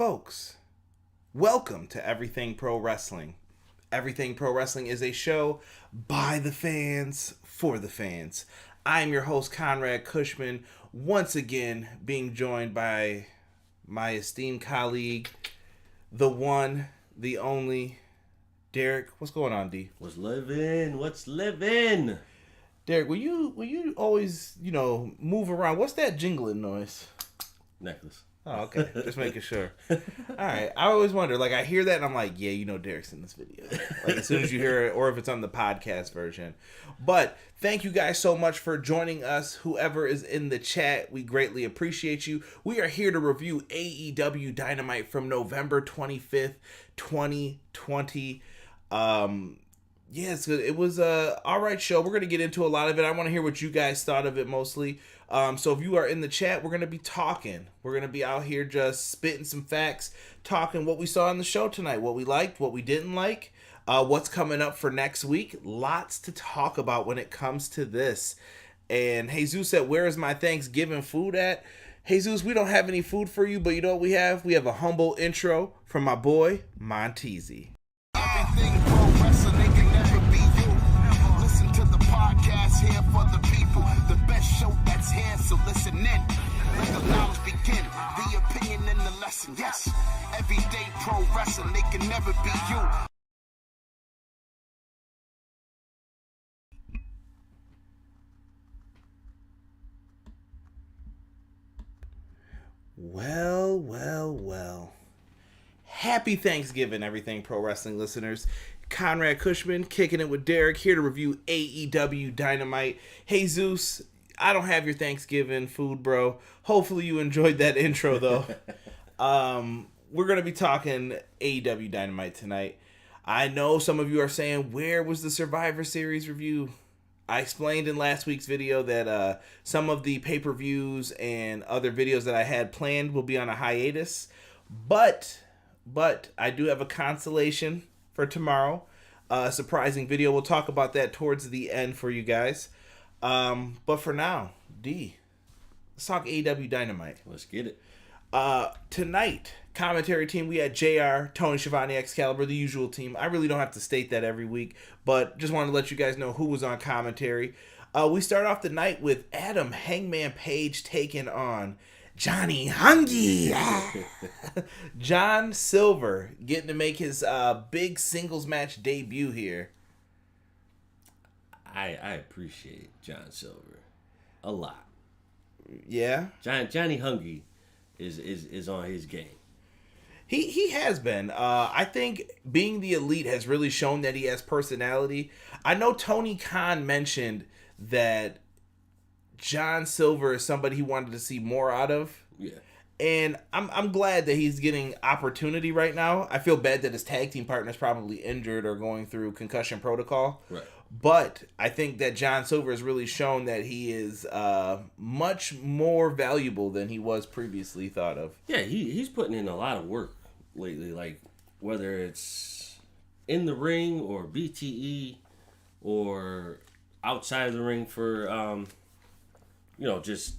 Folks, welcome to Everything Pro Wrestling. Everything Pro Wrestling is a show by the fans, for the fans. I am your host, Conrad Cushman, once again being joined by my esteemed colleague, the one, the only, Derek. What's going on, D? What's living? Derek, will you always, move around? What's that jingling noise? Necklace. Oh, okay. Just making sure. All right. I always wonder, I hear that and I'm like, yeah, Derek's in this video. As soon as you hear it, or if it's on the podcast version. But thank you guys so much for joining us. Whoever is in the chat, we greatly appreciate you. We are here to review AEW Dynamite from November 25th, 2020. Yes, it was a alright show. We're going to get into a lot of it. I want to hear what you guys thought of it mostly. So if you are in the chat, we're going to be talking. We're going to be out here just spitting some facts, talking what we saw on the show tonight, what we liked, what we didn't like, what's coming up for next week. Lots to talk about when it comes to this. And Jesus said, where is my Thanksgiving food at? Jesus, we don't have any food for you, but you know what we have? We have a humble intro from my boy, Montezi. Everything pro wrestling, they can never be you. Listen to the podcast here for the people. The best show that's here, so listen in. Let the knowledge begin. The opinion and the lesson. Yes, everyday pro wrestling, they can never be you. Well. Happy Thanksgiving, Everything Pro Wrestling listeners. Conrad Cushman kicking it with Derek, here to review AEW Dynamite. Jesus, I don't have your Thanksgiving food, bro. Hopefully you enjoyed that intro, though. We're going to be talking AEW Dynamite tonight. I know some of you are saying, where was the Survivor Series review? I explained in last week's video that some of the pay-per-views and other videos that I had planned will be on a hiatus. But I do have a consolation for tomorrow. A surprising video. We'll talk about that towards the end for you guys. But for now, D, let's talk AEW Dynamite. Let's get it. Tonight, commentary team, we had JR, Tony Schiavone, Excalibur, the usual team. I really don't have to state that every week, but just wanted to let you guys know who was on commentary. We start off the night with Adam Hangman Page taking on Johnny Hungy. John Silver getting to make his big singles match debut here. I appreciate John Silver a lot. Yeah. Johnny Hungy is on his game. He has been. I think being the Elite has really shown that he has personality. I know Tony Khan mentioned that John Silver is somebody he wanted to see more out of. Yeah. And I'm glad that he's getting opportunity right now. I feel bad that his tag team partner is probably injured or going through concussion protocol. Right. But I think that John Silver has really shown that he is much more valuable than he was previously thought of. Yeah, he's putting in a lot of work lately, like whether it's in the ring or BTE or outside of the ring for just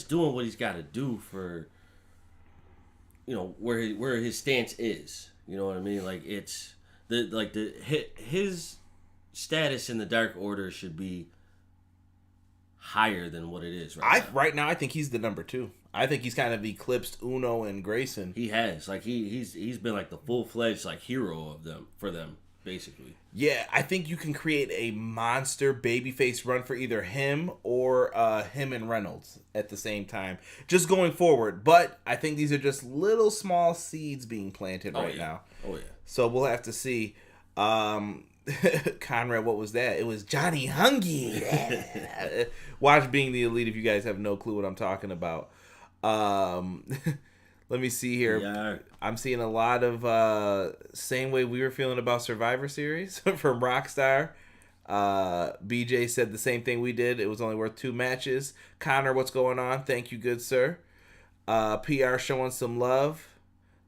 doing what he's got to do for, where his stance is. You know what I mean? Like it's his status in the Dark Order should be higher than what it is right now. Right now, I think he's the number 2. I think he's kind of eclipsed Uno and Grayson. He has. Like he's been like the full-fledged hero of them for them. Basically. Yeah, I think you can create a monster babyface run for either him or him and Reynolds at the same time, just going forward. But I think these are just little small seeds being planted right now. Oh, yeah. So we'll have to see. Conrad, what was that? It was Johnny Hungy. Watch Being the Elite if you guys have no clue what I'm talking about. Let me see here. Yeah. I'm seeing a lot of same way we were feeling about Survivor Series from Rockstar. BJ said the same thing we did. It was only worth 2 matches. Connor, what's going on? Thank you, good sir. PR showing some love.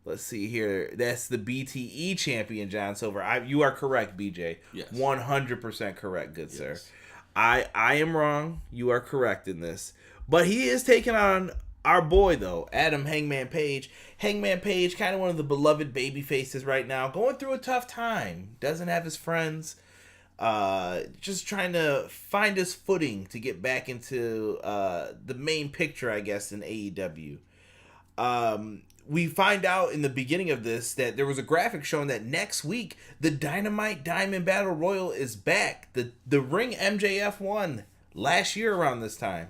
Let's see here. That's the BTE champion, John Silver. You are correct, BJ. Yes. 100% correct, good sir. I am wrong. You are correct in this. But he is taking on Our boy, though, Adam Hangman Page. Hangman Page, kind of one of the beloved baby faces right now, going through a tough time. Doesn't have his friends. Just trying to find his footing to get back into the main picture, I guess, in AEW. We find out in the beginning of this that there was a graphic showing that next week the Dynamite Diamond Battle Royal is back. The ring MJF won last year around this time.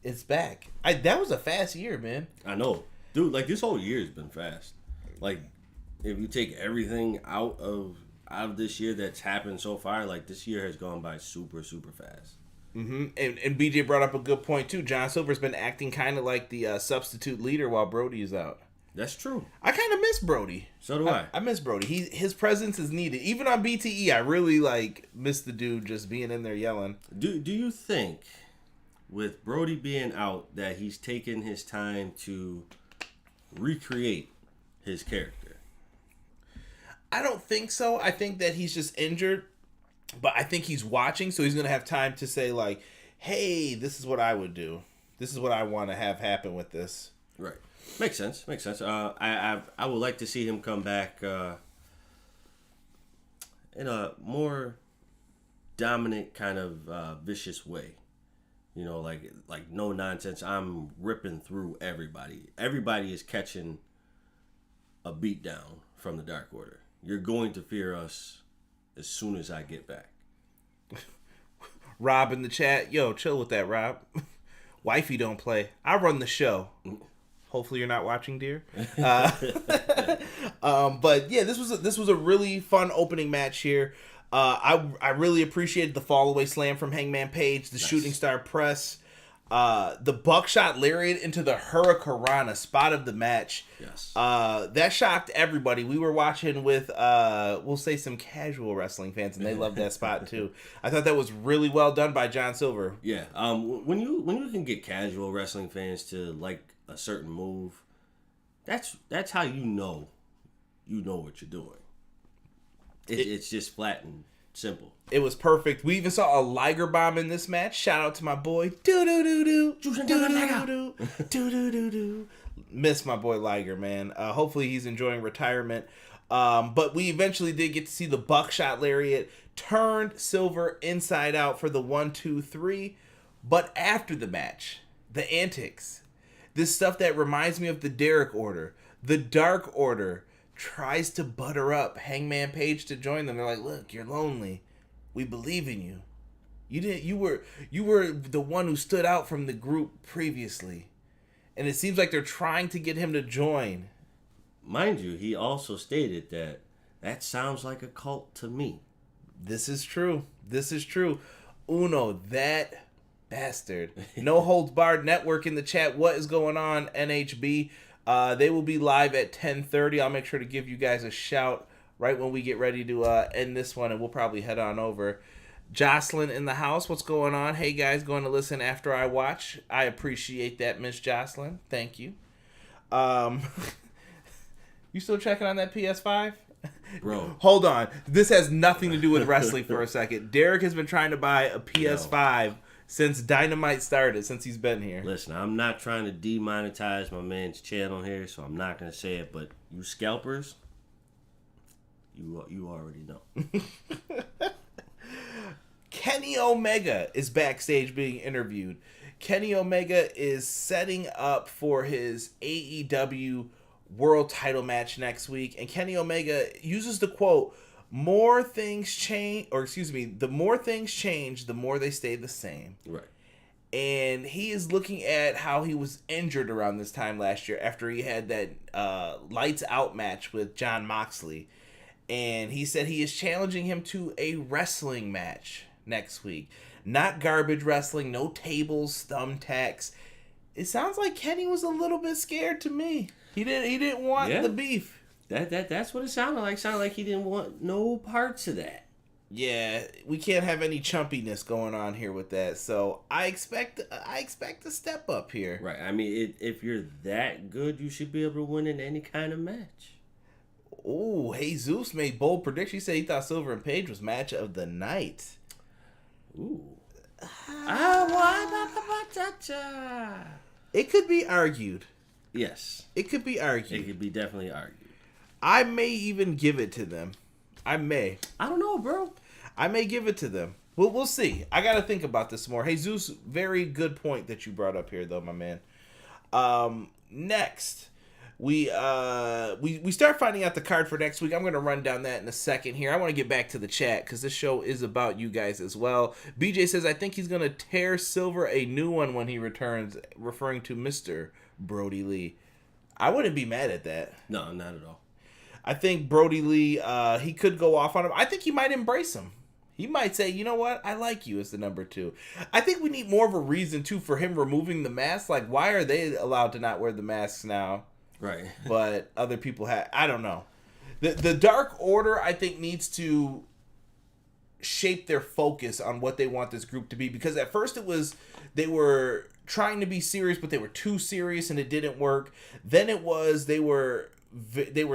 It's back. That was a fast year, man. I know. Dude, like, this whole year has been fast. Like, if you take everything out of this year that's happened so far, like, this year has gone by super, super fast. Mm-hmm. And BJ brought up a good point, too. John Silver's been acting kind of like the substitute leader while Brody is out. That's true. I kind of miss Brody. So do I. I miss Brody. His presence is needed. Even on BTE, I really, miss the dude just being in there yelling. Do you think, with Brody being out, that he's taken his time to recreate his character? I don't think so. I think that he's just injured, but I think he's watching, so he's going to have time to say, like, hey, this is what I would do. This is what I want to have happen with this. Right. Makes sense. I would like to see him come back in a more dominant kind of vicious way. You know, like no nonsense. I'm ripping through everybody. Everybody is catching a beat down from the Dark Order. You're going to fear us as soon as I get back. Rob in the chat, yo, chill with that, Rob. Wifey don't play. I run the show. Hopefully you're not watching, dear. But yeah, this was a really fun opening match here. I really appreciated the fall away slam from Hangman Page, the shooting star press, the buckshot lariat into the Hurricanrana spot of the match. Yes. That shocked everybody. We were watching with we'll say some casual wrestling fans, and they loved that spot too. I thought that was really well done by John Silver. Yeah. When you can get casual wrestling fans to like a certain move, that's how you know what you're doing. It's just flat and simple. It was perfect. We even saw a Liger bomb in this match. Shout out to my boy. Do. Miss my boy Liger, man. Hopefully he's enjoying retirement. But we eventually did get to see the buckshot lariat turned Silver inside out for the 1-2-3. But after the match, the antics, this stuff that reminds me of the Derek Order, the Dark Order, tries to butter up Hangman Page to join them. They're like, look, you're lonely. We believe in you. You were the one who stood out from the group previously. And it seems like they're trying to get him to join. Mind you, he also stated that sounds like a cult to me. This is true. Uno, that bastard. No Holds Barred Network in the chat. What is going on, NHB? They will be live at 10:30. I'll make sure to give you guys a shout right when we get ready to end this one, and we'll probably head on over. Jocelyn in the house. What's going on? Hey, guys, going to listen after I watch. I appreciate that, Miss Jocelyn. Thank you. You still checking on that PS5? Bro. Hold on. This has nothing to do with wrestling for a second. Derek has been trying to buy a PS5 since Dynamite started, since he's been here. Listen, I'm not trying to demonetize my man's channel here, so I'm not going to say it, but you scalpers, you already know. Kenny Omega is backstage being interviewed. Kenny Omega is setting up for his AEW world title match next week, and Kenny Omega uses the quote, the more things change, the more they stay the same. Right. And he is looking at how he was injured around this time last year after he had that lights out match with Jon Moxley. And he said he is challenging him to a wrestling match next week. Not garbage wrestling, no tables, thumbtacks. It sounds like Kenny was a little bit scared to me. He didn't want the beef. That's what it sounded like. Sounded like he didn't want no parts of that. Yeah, we can't have any chumpiness going on here with that. So I expect a step up here. Right. I mean, if you're that good, you should be able to win in any kind of match. Ooh, Jesus made bold prediction. He said he thought Silver and Page was match of the night. Ooh. It could be argued. Yes. It could be argued. It could be definitely argued. I may even give it to them. I may. I don't know, bro. I may give it to them. We'll see. I got to think about this more. Jesus, very good point that you brought up here, though, my man. Next, we start finding out the card for next week. I'm going to run down that in a second here. I want to get back to the chat because this show is about you guys as well. BJ says, I think he's going to tear Silver a new one when he returns, referring to Mr. Brody Lee. I wouldn't be mad at that. No, not at all. I think Brody Lee, he could go off on him. I think he might embrace him. He might say, you know what? I like you as the number 2. I think we need more of a reason, too, for him removing the mask. Like, why are they allowed to not wear the masks now? Right. But other people have. I don't know. The Dark Order, I think, needs to shape their focus on what they want this group to be. Because at first it was, they were trying to be serious, but they were too serious and it didn't work. Then it was, they were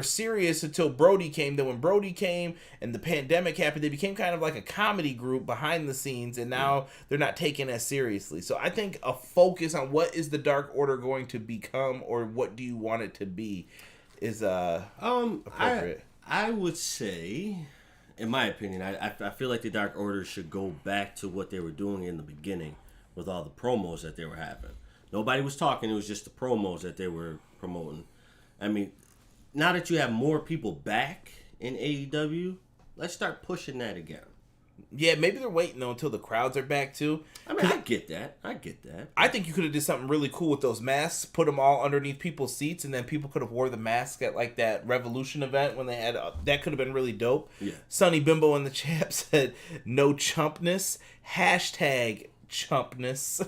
serious until Brody came. Then when Brody came and the pandemic happened, they became kind of like a comedy group behind the scenes, and now they're not taken as seriously. So I think a focus on what is the Dark Order going to become, or what do you want it to be, is appropriate. I would say, in my opinion, I feel like the Dark Order should go back to what they were doing in the beginning with all the promos that they were having. Nobody was talking. It was just the promos that they were promoting. I mean, now that you have more people back in AEW, let's start pushing that again. Yeah, maybe they're waiting though until the crowds are back too. I mean, I get that. I think you could have did something really cool with those masks, put them all underneath people's seats, and then people could have wore the mask at like that Revolution event when they had that could have been really dope. Yeah. Sonny Bimbo in the chat said, "No chumpness." Hashtag chumpness.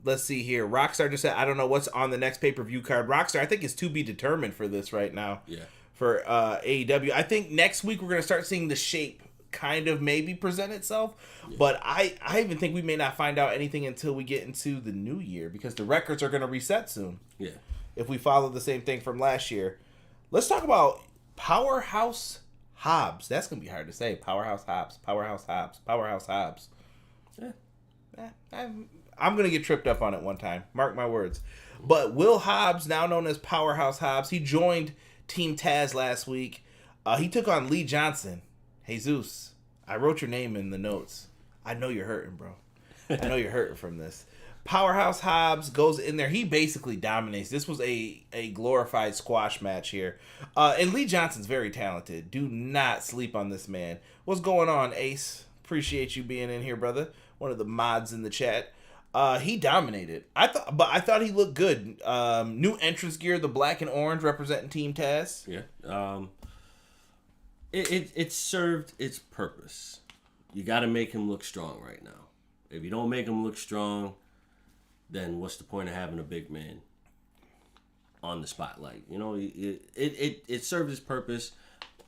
Let's see here. Rockstar just said, I don't know what's on the next pay-per-view card. Rockstar, I think, is to be determined for this right now. Yeah. For AEW. I think next week we're going to start seeing the shape kind of maybe present itself. Yeah. But I even think we may not find out anything until we get into the new year, because the records are going to reset soon. Yeah. If we follow the same thing from last year. Let's talk about Powerhouse Hobbs. That's going to be hard to say. Powerhouse Hobbs. Powerhouse Hobbs. Powerhouse Hobbs. Yeah. I'm going to get tripped up on it one time. Mark my words. But Will Hobbs, now known as Powerhouse Hobbs, he joined Team Taz last week. He took on Lee Johnson. Jesus, I wrote your name in the notes. I know you're hurting, bro. I know you're hurting from this. Powerhouse Hobbs goes in there. He basically dominates. This was a glorified squash match here. And Lee Johnson's very talented. Do not sleep on this man. What's going on, Ace? Appreciate you being in here, brother. One of the mods in the chat. He dominated. I thought he looked good. New entrance gear, the black and orange representing Team Taz. Yeah. It served its purpose. You got to make him look strong right now. If you don't make him look strong, then what's the point of having a big man on the spotlight? You know, it served its purpose.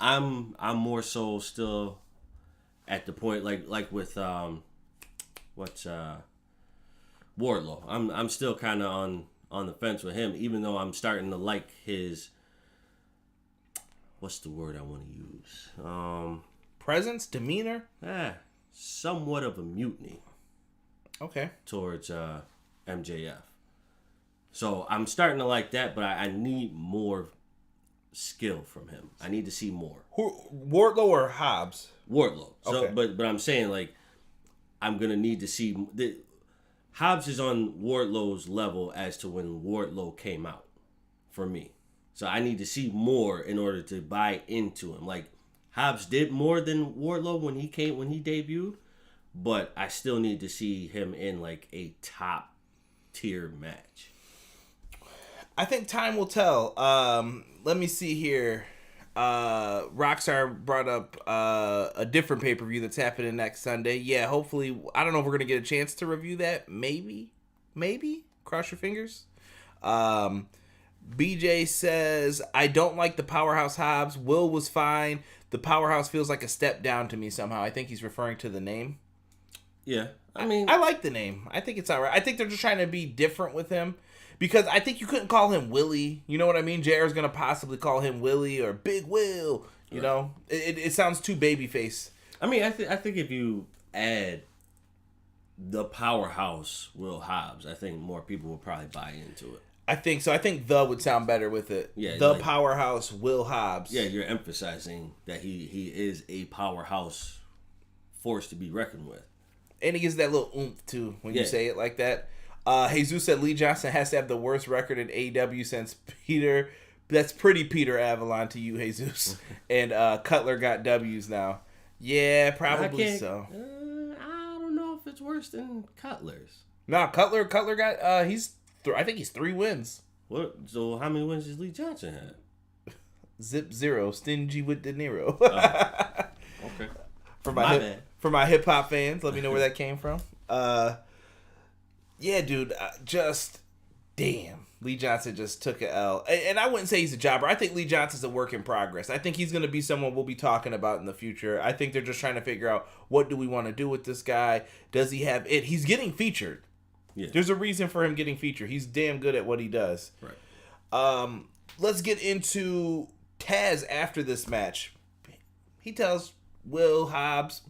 I'm more so still at the point like with Wardlow. I'm still kind of on the fence with him, even though I'm starting to like his, what's the word I want to use? Presence, demeanor? Somewhat of a mutiny. Okay. Towards MJF. So I'm starting to like that, but I need more skill from him. I need to see more. Wardlow or Hobbs? Wardlow. So, okay. But I'm saying, like, I'm going to need to see... Hobbs is on Wardlow's level as to when Wardlow came out for me. So I need to see more in order to buy into him. Like, Hobbs did more than Wardlow when he debuted, but I still need to see him in like a top tier match. I think time will tell. Let me see here. Rockstar brought up a different pay-per-view that's happening next Sunday. Yeah, hopefully, I don't know if we're gonna get a chance to review that. Maybe. Cross your fingers. BJ says, I don't like the Powerhouse Hobbs. Will was fine. The Powerhouse feels like a step down to me somehow. I think he's referring to the name. Yeah, I mean, I like the name. I think it's all right. I think they're just trying to be different with him. Because I think you couldn't call him Willie. You know what I mean? JR's going to possibly call him Willie or Big Will. You know? It sounds too babyface. I mean, I think if you add the powerhouse Will Hobbs. I think more people will probably buy into it. I think so. I think the would sound better with it. Yeah, the powerhouse Will Hobbs. Yeah, you're emphasizing that he is a powerhouse force to be reckoned with. And he gives that little oomph too when you say it like that. Jesus said Lee Johnson has to have the worst record in AEW since Peter. That's pretty Peter Avalon to you, Jesus. And Cutler got W's now. Yeah, probably so. I don't know if it's worse than Cutler's. No, Cutler got I think he's 3 wins. What? So how many wins does Lee Johnson have? Zip 0, stingy with De Niro. Okay. For my hip hop fans, let me know where that came from. Yeah, dude, just damn. Lee Johnson just took a L. And I wouldn't say he's a jobber. I think Lee Johnson's a work in progress. I think he's going to be someone we'll be talking about in the future. I think they're just trying to figure out, what do we want to do with this guy? Does he have it? He's getting featured. Yeah. There's a reason for him getting featured. He's damn good at what he does. Right. Let's get into Taz after this match. He tells Will Hobbs,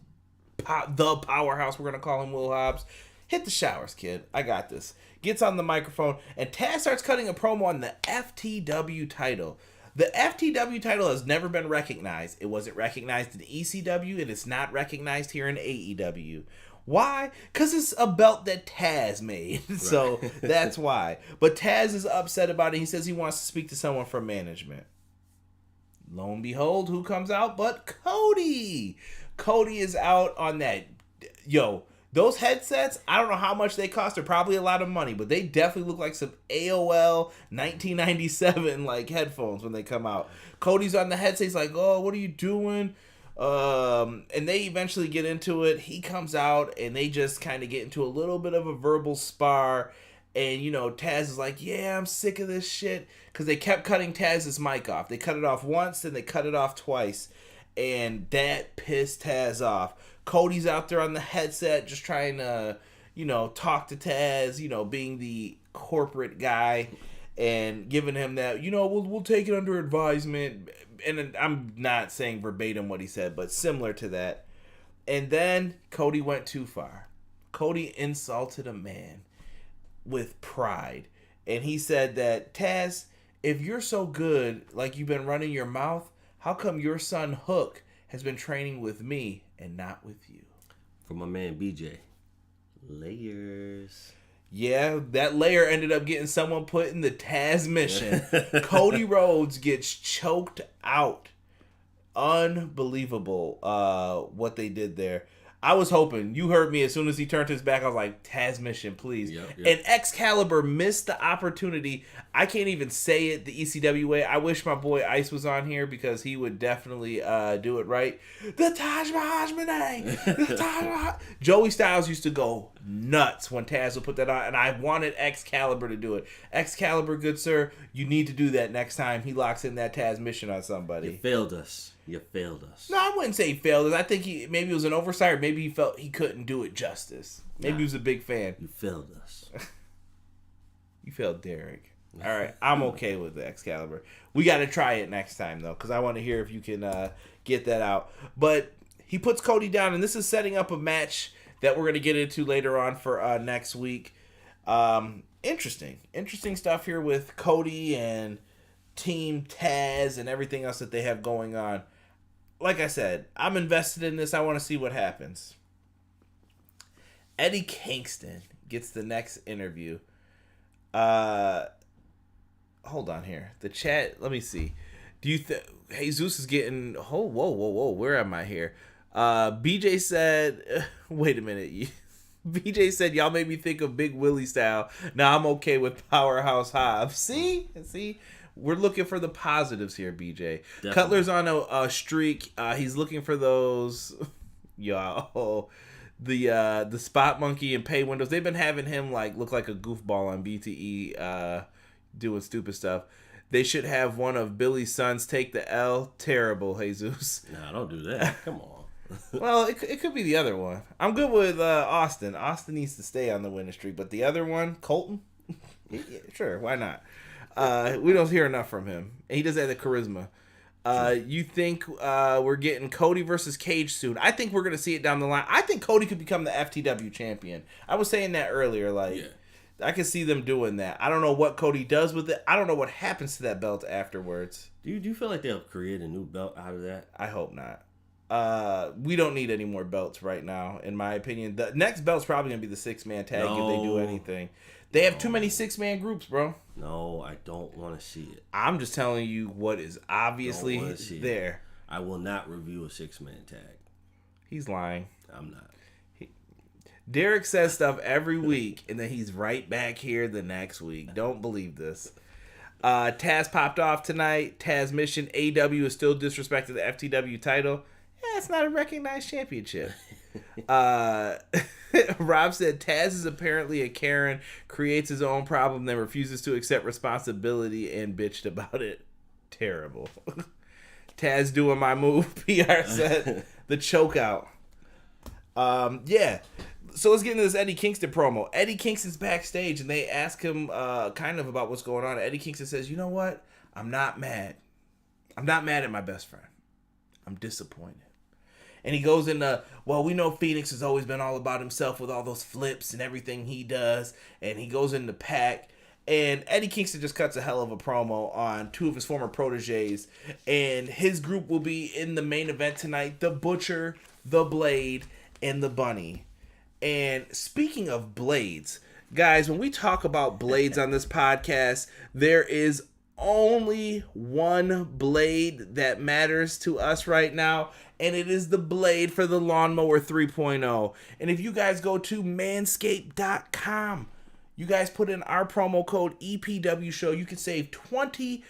the powerhouse, we're going to call him Will Hobbs, hit the showers, kid. I got this. Gets on the microphone, and Taz starts cutting a promo on the FTW title. The FTW title has never been recognized. It wasn't recognized in ECW, and it's not recognized here in AEW. Why? Because it's a belt that Taz made. So that's why. But Taz is upset about it. He says he wants to speak to someone from management. Lo and behold, who comes out but Cody? Cody is out on that. Yo, those headsets, I don't know how much they cost. They're probably a lot of money, but they definitely look like some AOL 1997 like headphones when they come out. Cody's on the headset. He's like, oh, what are you doing? And they eventually get into it. He comes out and they just kind of get into a little bit of a verbal spar. And, you know, Taz is like, yeah, I'm sick of this shit. Because they kept cutting Taz's mic off. They cut it off once, then they cut it off twice. And that pissed Taz off. Cody's out there on the headset just trying to, you know, talk to Taz, you know, being the corporate guy. And giving him that, you know, we'll take it under advisement. And I'm not saying verbatim what he said, but similar to that. And then Cody went too far. Cody insulted a man with pride. And he said that, Taz, if you're so good, like you've been running your mouth, how come your son Hook has been training with me and not with you? For my man BJ. Layers. Yeah, that layer ended up getting someone put in the Taz mission. Cody Rhodes gets choked out. Unbelievable what they did there. I was hoping, you heard me, as soon as he turned his back, I was like, Taz mission, please. Yep. And Excalibur missed the opportunity. I can't even say it the ECW way. I wish my boy Ice was on here because he would definitely do it right. The Taj Mahal. Joey Styles used to go nuts when Taz would put that on, and I wanted Excalibur to do it. Excalibur, good sir, you need to do that next time he locks in that Taz mission on somebody. You failed us. No, I wouldn't say he failed us. I think maybe it was an oversight, or maybe he felt he couldn't do it justice. Maybe he was a big fan. You failed us. You failed Derek. All right, I'm okay with the Excalibur. We got to try it next time, though, because I want to hear if you can get that out. But he puts Cody down, and this is setting up a match that we're going to get into later on for next week. Interesting stuff here with Cody and Team Taz and everything else that they have going on. Like I said, I'm invested in this. I want to see what happens. Eddie Kingston gets the next interview. Hold on here. The chat, let me see. Do you think Jesus is getting... Oh, whoa. Where am I here? BJ said... Wait a minute. BJ said, y'all made me think of Big Willie style. Now I'm okay with Powerhouse Hobbs. See? We're looking for the positives here, BJ. Definitely. Cutler's on a streak. He's looking for those, the spot monkey and pay windows. They've been having him look like a goofball on BTE, doing stupid stuff. They should have one of Billy's sons take the L. Terrible, Jesus. Nah, don't do that. Come on. Well, it could be the other one. I'm good with Austin. Austin needs to stay on the winning streak, but the other one, Colton, yeah, sure, why not? We don't hear enough from him. He doesn't have the charisma. You think we're getting Cody versus Cage soon? I think we're going to see it down the line. I think Cody could become the FTW champion. I was saying that earlier. I can see them doing that. I don't know what Cody does with it. I don't know what happens to that belt afterwards. Do you feel like they'll create a new belt out of that? I hope not. We don't need any more belts right now, in my opinion. The next belt's probably going to be the 6-man tag if they do anything. They have too many 6-man groups, bro. No, I don't want to see it. I'm just telling you what is obviously there. I will not review a 6-man tag. He's lying. I'm not. Derek says stuff every week, and then he's right back here the next week. Don't believe this. Taz popped off tonight. Taz mission. AEW is still disrespecting the FTW title. Yeah, it's not a recognized championship. Rob said Taz is apparently a Karen, creates his own problem, then refuses to accept responsibility and bitched about it. Terrible. Taz doing my move. PR said the choke out. Yeah. So let's get into this Eddie Kingston promo. Eddie Kingston's backstage, and they ask him kind of about what's going on. Eddie Kingston says, you know what? I'm not mad. I'm not mad at my best friend. I'm disappointed. And he goes into, well, we know Phoenix has always been all about himself with all those flips and everything he does. And he goes into Pac. And Eddie Kingston just cuts a hell of a promo on 2 of his former proteges. And his group will be in the main event tonight. The Butcher, the Blade, and the Bunny. And speaking of blades, guys, when we talk about blades on this podcast, there is only one blade that matters to us right now, and it is the blade for the Lawnmower 3.0. And if you guys go to manscaped.com, you guys put in our promo code EPW show, you can save 20%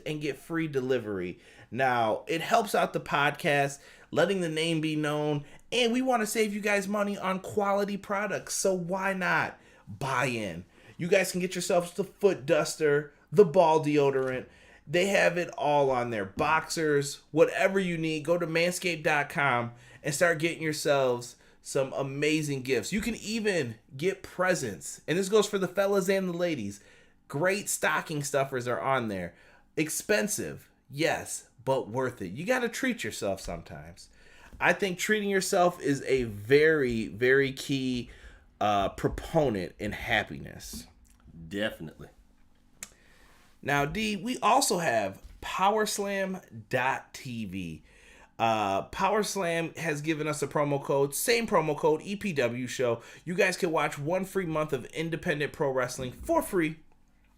and get free delivery. Now, it helps out the podcast, letting the name be known, and we want to save you guys money on quality products, so why not buy in? You guys can get yourselves the foot duster, the ball deodorant. They have it all on there. Boxers, whatever you need, go to manscaped.com and start getting yourselves some amazing gifts. You can even get presents, and this goes for the fellas and the ladies. Great stocking stuffers are on there. Expensive, yes, but worth it. You got to treat yourself sometimes. I think treating yourself is a very, very key proponent in happiness. Definitely. Now, D, we also have Powerslam.tv. Powerslam has given us a promo code, same promo code, EPW show. You guys can watch 1 free month of independent pro wrestling for free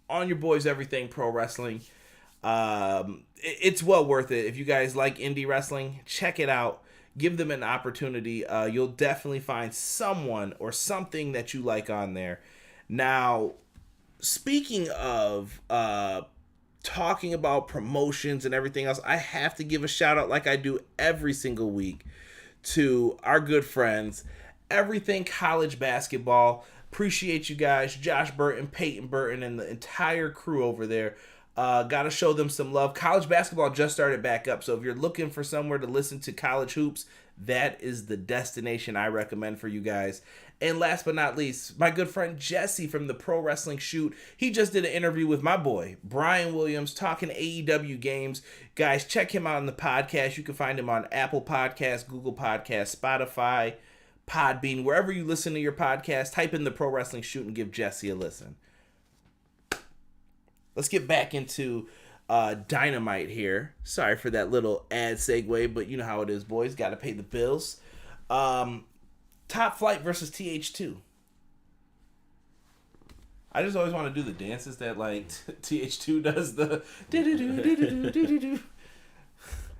on your boys Everything Pro Wrestling. It's well worth it. If you guys like indie wrestling, check it out. Give them an opportunity. You'll definitely find someone or something that you like on there. Now, speaking of talking about promotions and everything else, I have to give a shout out, like I do every single week, to our good friends, Everything College Basketball. Appreciate you guys, Josh Burton, Peyton Burton, and the entire crew over there. Got to show them some love. College basketball just started back up, so if you're looking for somewhere to listen to college hoops, that is the destination I recommend for you guys. And last but not least, my good friend Jesse from the Pro Wrestling Shoot. He just did an interview with my boy, Brian Williams, talking AEW games. Guys, check him out on the podcast. You can find him on Apple Podcasts, Google Podcasts, Spotify, Podbean, wherever you listen to your podcast. Type in the Pro Wrestling Shoot and give Jesse a listen. Let's get back into Dynamite here. Sorry for that little ad segue, but you know how it is, boys. Got to pay the bills. Top Flight versus TH2. I just always want to do the dances that like TH2 does. The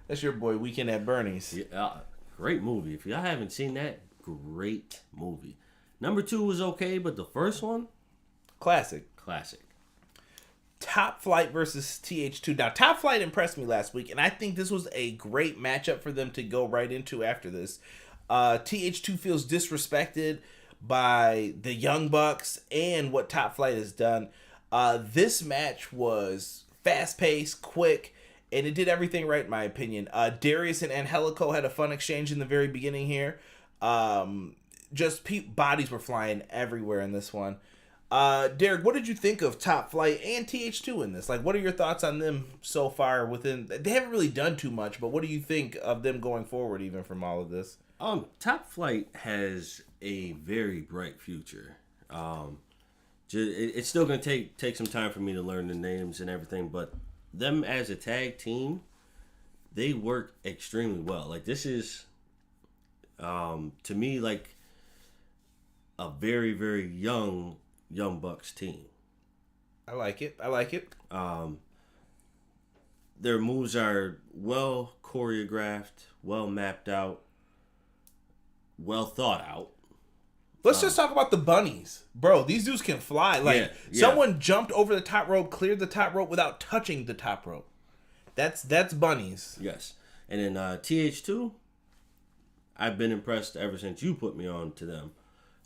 that's your boy Weekend at Bernie's. Yeah, great movie. If y'all haven't seen that, great movie. Number 2 was okay, but the first one, classic. Top Flight versus TH2. Now, Top Flight impressed me last week, and I think this was a great matchup for them to go right into after this. TH2 feels disrespected by the Young Bucks and what Top Flight has done. This match was fast-paced, quick, and it did everything right, in my opinion. Darius and Angelico had a fun exchange in the very beginning here. Bodies were flying everywhere in this one. Derek, what did you think of Top Flight and TH2 in this? Like, what are your thoughts on them so far within... They haven't really done too much, but what do you think of them going forward even from all of this? Top Flight has a very bright future. It's still going to take some time for me to learn the names and everything, but them as a tag team, they work extremely well. Like, this is, to me, like a very, very young Bucks team. I like it. Their moves are well choreographed, well mapped out, well thought out. Let's just talk about the bunnies. Bro, these dudes can fly. Like, someone jumped over the top rope, cleared the top rope without touching the top rope. That's bunnies. Yes. And then TH2, I've been impressed ever since you put me on to them.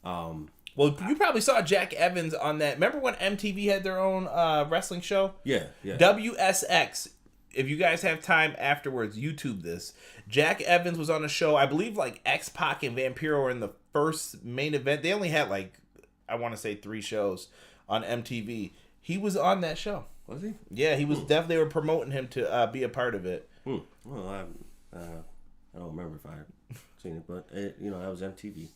Well, you probably saw Jack Evans on that. Remember when MTV had their own wrestling show? Yeah. WSX. If you guys have time afterwards, YouTube this. Jack Evans was on a show. I believe like X-Pac and Vampiro were in the first main event. They only had like, I want to say 3 shows on MTV. He was on that show. Was he? Yeah, he was definitely. They were promoting him to be a part of it. Well, I don't remember if I've seen it, but that was MTV.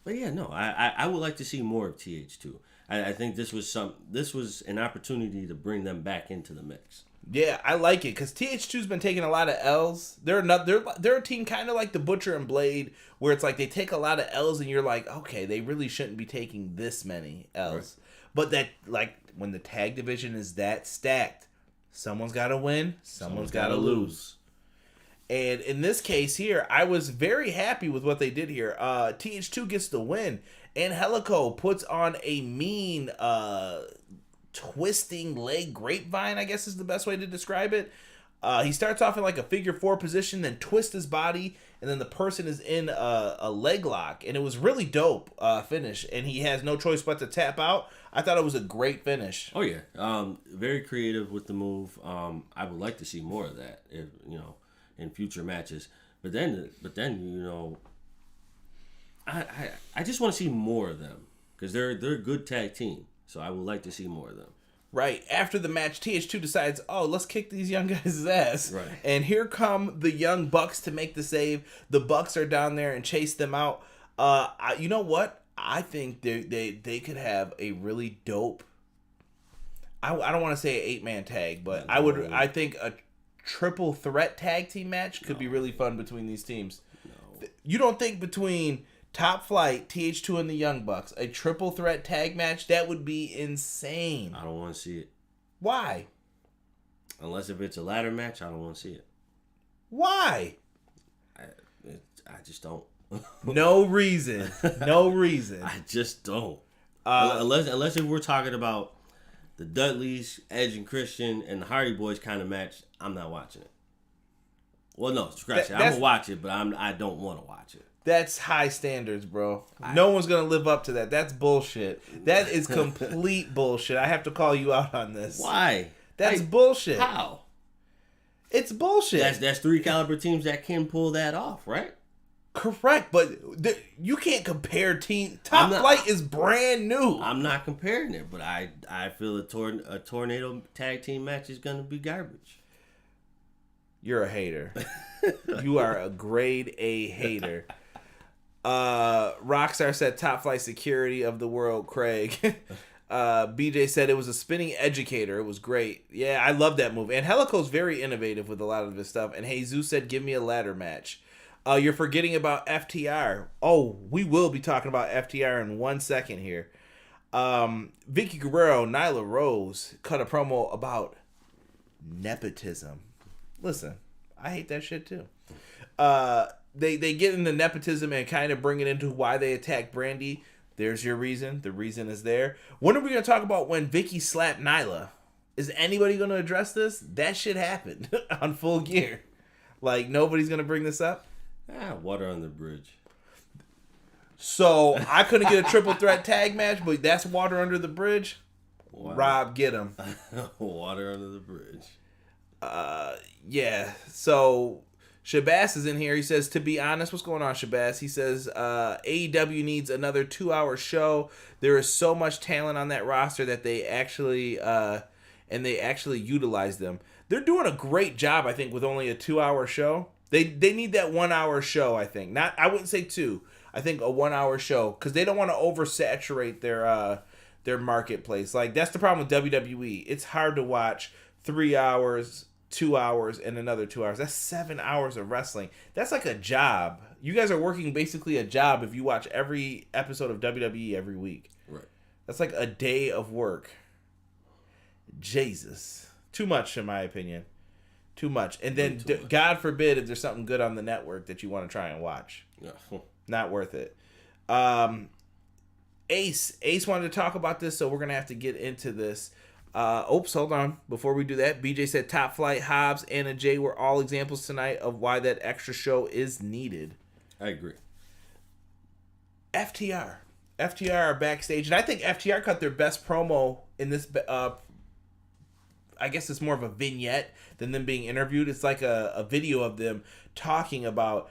But yeah, no, I would like to see more of TH2. I think this was an opportunity to bring them back into the mix. Yeah, I like it because TH2's been taking a lot of L's. They're a team kind of like the Butcher and Blade, where it's like they take a lot of L's, and you're like, okay, they really shouldn't be taking this many L's. Right. But that, like, when the tag division is that stacked, someone's got to win, someone's got to lose. And in this case here, I was very happy with what they did here. TH2 gets the win. Angelico puts on a mean twisting leg grapevine, I guess is the best way to describe it. He starts off in like a figure 4 position, then twists his body, and then the person is in a leg lock. And it was really dope finish. And he has no choice but to tap out. I thought it was a great finish. Oh, yeah. Very creative with the move. I would like to see more of that, in future matches. But then I just want to see more of them because they're a good tag team. So I would like to see more of them. Right. After the match, TH2 decides, let's kick these young guys' ass. Right. And here come the Young Bucks to make the save. The Bucks are down there and chase them out. You know what? I think they could have a really dope... I don't want to say an 8-man tag, but I think a triple threat tag team match could be really fun between these teams. No. You don't think between Top Flight, TH2, and the Young Bucks, a triple threat tag match, that would be insane. I don't want to see it. Why? Unless if it's a ladder match, I don't want to see it. Why? I just don't. No reason. I just don't. Unless if we're talking about the Dudleys, Edge and Christian, and the Hardy Boys kind of match, I'm not watching it. Well, no, scratch it. I'm going to watch it, but I don't want to watch it. That's high standards, bro. No one's going to live up to that. That's bullshit. That is complete bullshit. I have to call you out on this. Why? That's bullshit. How? It's bullshit. That's 3 caliber teams that can pull that off, right? Correct, but you can't compare team. Top Flight is brand new. I'm not comparing it, but I feel a tornado tag team match is going to be garbage. You're a hater. You are a grade A hater. Rockstar said Top Flight security of the world, Craig. BJ said it was a spinning educator. It was great. Yeah, I love that move. And Angelico's very innovative with a lot of his stuff. And Jesus said, give me a ladder match. You're forgetting about FTR. Oh, we will be talking about FTR in 1 second here. Vicky Guerrero, Nyla Rose cut a promo about nepotism. Listen, I hate that shit too. They get into nepotism and kind of bring it into why they attacked Brandy. There's your reason. The reason is there. When are we going to talk about when Vicky slapped Nyla? Is anybody going to address this? That shit happened on Full Gear. Like, nobody's going to bring this up? Water on the bridge. So, I couldn't get a triple threat tag match, but that's water under the bridge? Water. Rob, get him. Water under the bridge. Yeah. So, Shabazz is in here. He says, to be honest, what's going on, Shabazz? He says, AEW needs another 2-hour show. There is so much talent on that roster that they actually utilize them. They're doing a great job, I think, with only a 2-hour show. They need that 1-hour show, I think. I wouldn't say 2. I think a 1-hour show, because they don't want to oversaturate their marketplace. Like, that's the problem with WWE. It's hard to watch 3 hours, 2 hours, and another 2 hours. That's 7 hours of wrestling. That's like a job. You guys are working basically a job if you watch every episode of WWE every week. Right. That's like a day of work. Jesus. Too much, in my opinion. Too much. And then, God forbid, if there's something good on the network that you want to try and watch. Yeah. Not worth it. Ace wanted to talk about this, so we're going to have to get into this. Hold on. Before we do that, BJ said Top Flight, Hobbs, Anna Jay were all examples tonight of why that extra show is needed. I agree. FTR are backstage, and I think FTR cut their best promo in this. I guess it's more of a vignette than them being interviewed. It's like a video of them talking about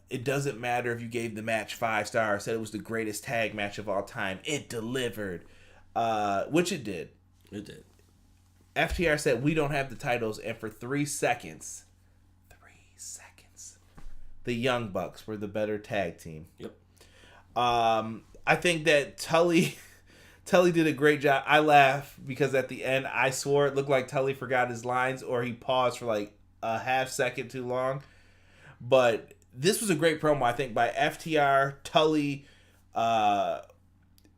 it doesn't matter if you gave the match 5 stars, said it was the greatest tag match of all time. It delivered, which it did. It did. FTR said, we don't have the titles, and for 3 seconds, the Young Bucks were the better tag team. Yep. I think that Tully did a great job. I laugh because at the end, I swore it looked like Tully forgot his lines or he paused for like a half second too long. But this was a great promo, I think, by FTR, Tully.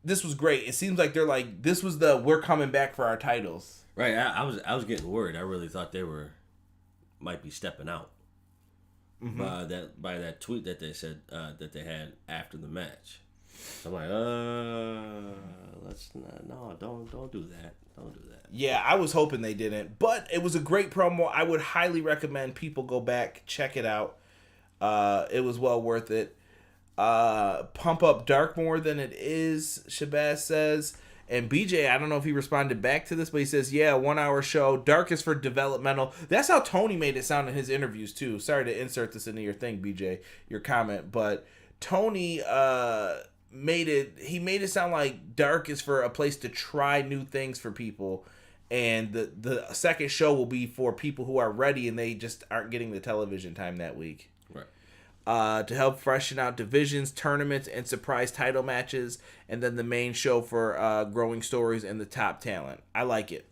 This was great. It seems like they're like, this was we're coming back for our titles. Right. I was getting worried. I really thought they might be stepping out. Mm-hmm. by that tweet that they said that they had after the match. So I'm like, let's not, no, don't do that. Don't do that. Yeah, I was hoping they didn't, but it was a great promo. I would highly recommend people go back, check it out. It was well worth it. Pump up Dark more than it is, Shabazz says. And BJ, I don't know if he responded back to this, but he says, yeah, 1-hour show. Dark is for developmental. That's how Tony made it sound in his interviews, too. Sorry to insert this into your thing, BJ, your comment. But Tony made it sound like Dark is for a place to try new things for people. And the second show will be for people who are ready and they just aren't getting the television time that week. Right. To help freshen out divisions, tournaments, and surprise title matches, and then the main show for growing stories and the top talent. I like it.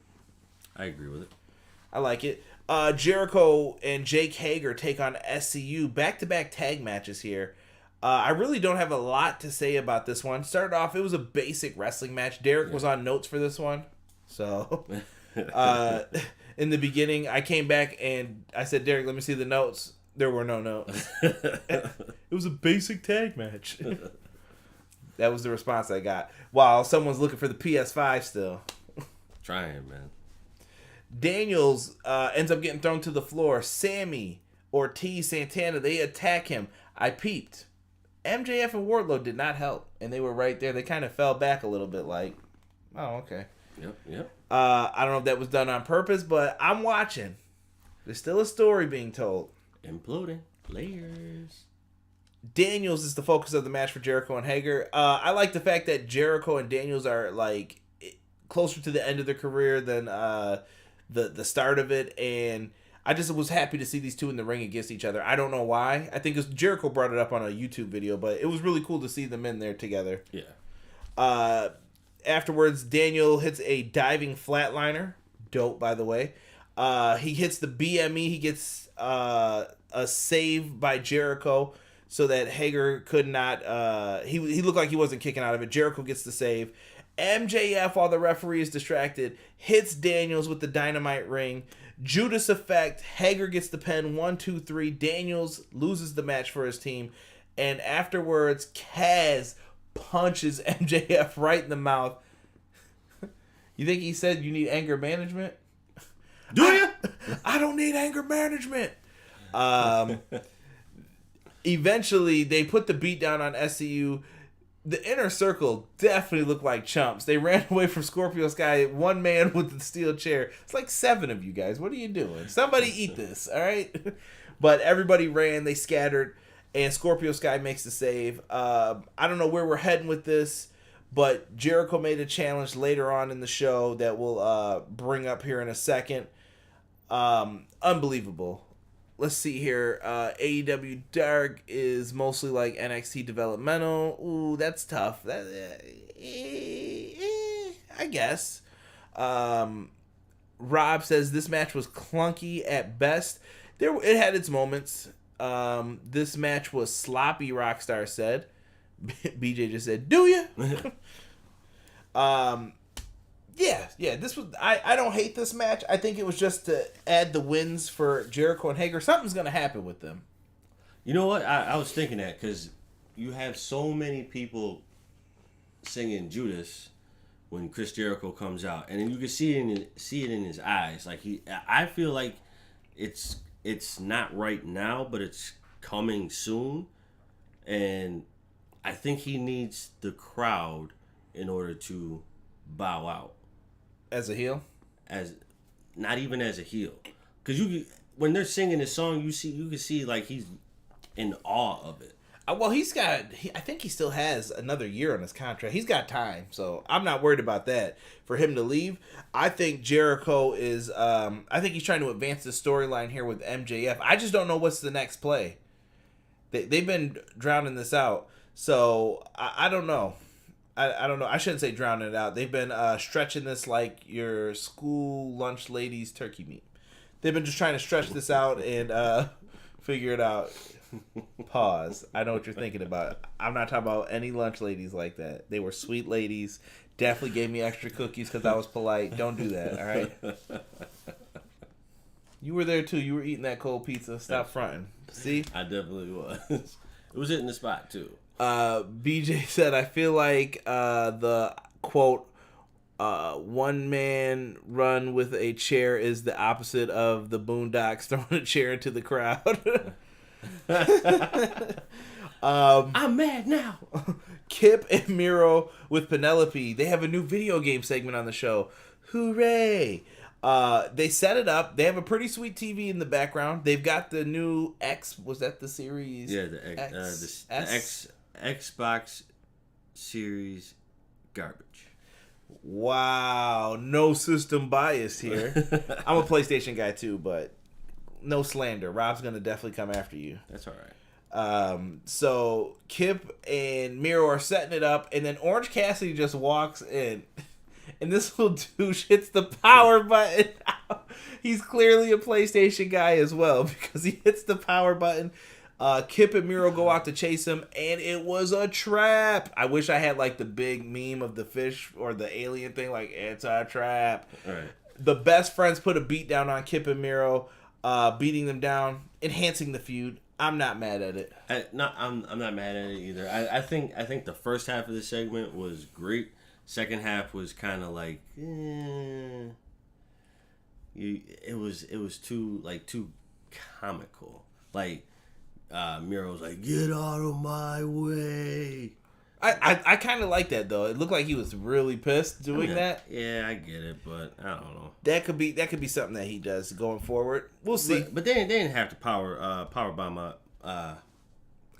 I agree with it. I like it. Jericho and Jake Hager take on SCU. Back-to-back tag matches here. I really don't have a lot to say about this one. Started off, it was a basic wrestling match. Derek was on notes for this one. So, in the beginning, I came back and I said, Derek, let me see the notes. There were no notes. It was a basic tag match. That was the response I got. While someone's looking for the PS5 still. Trying, man. Daniels ends up getting thrown to the floor. Sammy, Ortiz, Santana, they attack him. I peeped. MJF and Wardlow did not help. And they were right there. They kind of fell back a little bit like, oh, okay. Yep. I don't know if that was done on purpose, but I'm watching. There's still a story being told. Imploding. Layers. Daniels is the focus of the match for Jericho and Hager. I like the fact that Jericho and Daniels are like closer to the end of their career than the start of it, and I just was happy to see these two in the ring against each other. I don't know why. I think Jericho brought it up on a YouTube video, but it was really cool to see them in there together. Yeah. Afterwards, Daniel hits a diving flatliner. Dope, by the way. He hits the BME. He gets a save by Jericho so that Hager could not... he looked like he wasn't kicking out of it. Jericho gets the save. MJF, while the referee is distracted, hits Daniels with the Dynamite ring. Judas effect. Hager gets the pin. 1, 2, 3. Daniels loses the match for his team. And afterwards, Kaz punches MJF right in the mouth. You think he said you need anger management? Do you? I don't need anger management. Eventually, they put the beat down on SCU. The Inner Circle definitely looked like chumps. They ran away from Scorpio Sky. One man with the steel chair. It's like 7 of you guys. What are you doing? Somebody eat this, all right? But everybody ran, they scattered, and Scorpio Sky makes the save. I don't know where we're heading with this, but Jericho made a challenge later on in the show that we'll bring up here in a second. Unbelievable. Let's see here. AEW Dark is mostly like NXT developmental. Ooh, that's tough. I guess. Rob says this match was clunky at best. It had its moments. This match was sloppy, Rockstar said. BJ just said, "Do you?" Yeah. This was. I don't hate this match. I think it was just to add the wins for Jericho and Hager. Something's gonna happen with them. You know what? I was thinking that because you have so many people singing Judas when Chris Jericho comes out, and then you can see it in his eyes. Like I feel like it's not right now, but it's coming soon, and I think he needs the crowd in order to bow out. As a heel? As not even as a heel, because when they're singing this song, you can see like he's in awe of it. Well, I think he still has another year on his contract. He's got time, so I'm not worried about that. For him to leave, I think Jericho is. I think he's trying to advance the storyline here with MJF. I just don't know what's the next play. They've been drowning this out, so I don't know. I don't know. I shouldn't say drowning it out. They've been stretching this like your school lunch lady's turkey meat. They've been just trying to stretch this out and figure it out. Pause. I know what you're thinking about. I'm not talking about any lunch ladies like that. They were sweet ladies. Definitely gave me extra cookies because I was polite. Don't do that, all right? You were there too. You were eating that cold pizza. Stop fronting. See? I definitely was. It was hitting the spot too. BJ said, I feel like the quote, one man run with a chair is the opposite of the Boondocks throwing a chair into the crowd. I'm mad now. Kip and Miro with Penelope. They have a new video game segment on the show. Hooray! They set it up. They have a pretty sweet TV in the background. They've got the new X. Was that the series? Yeah, the Xbox Series garbage. Wow, no system bias here. I'm a PlayStation guy too, but no slander. Rob's gonna definitely come after you. That's all right. So Kip and Miro are setting it up, and then Orange Cassidy just walks in, and this little douche hits the power button. He's clearly a PlayStation guy as well because he hits the power button. Kip and Miro go out to chase him, and it was a trap. I wish I had like the big meme of the fish or the alien thing, like it's a trap. All right. The best friends put a beat down on Kip and Miro, beating them down, enhancing the feud. I'm not mad at it. I'm not mad at it either. I think the first half of the segment was great. Second half was kind of like, it was too comical. Like Miro's like, get out of my way. I kind of like that though. It looked like he was really pissed doing that. Yeah, I get it, but I don't know. That could be something that he does going forward. We'll see. But they didn't have to power bomb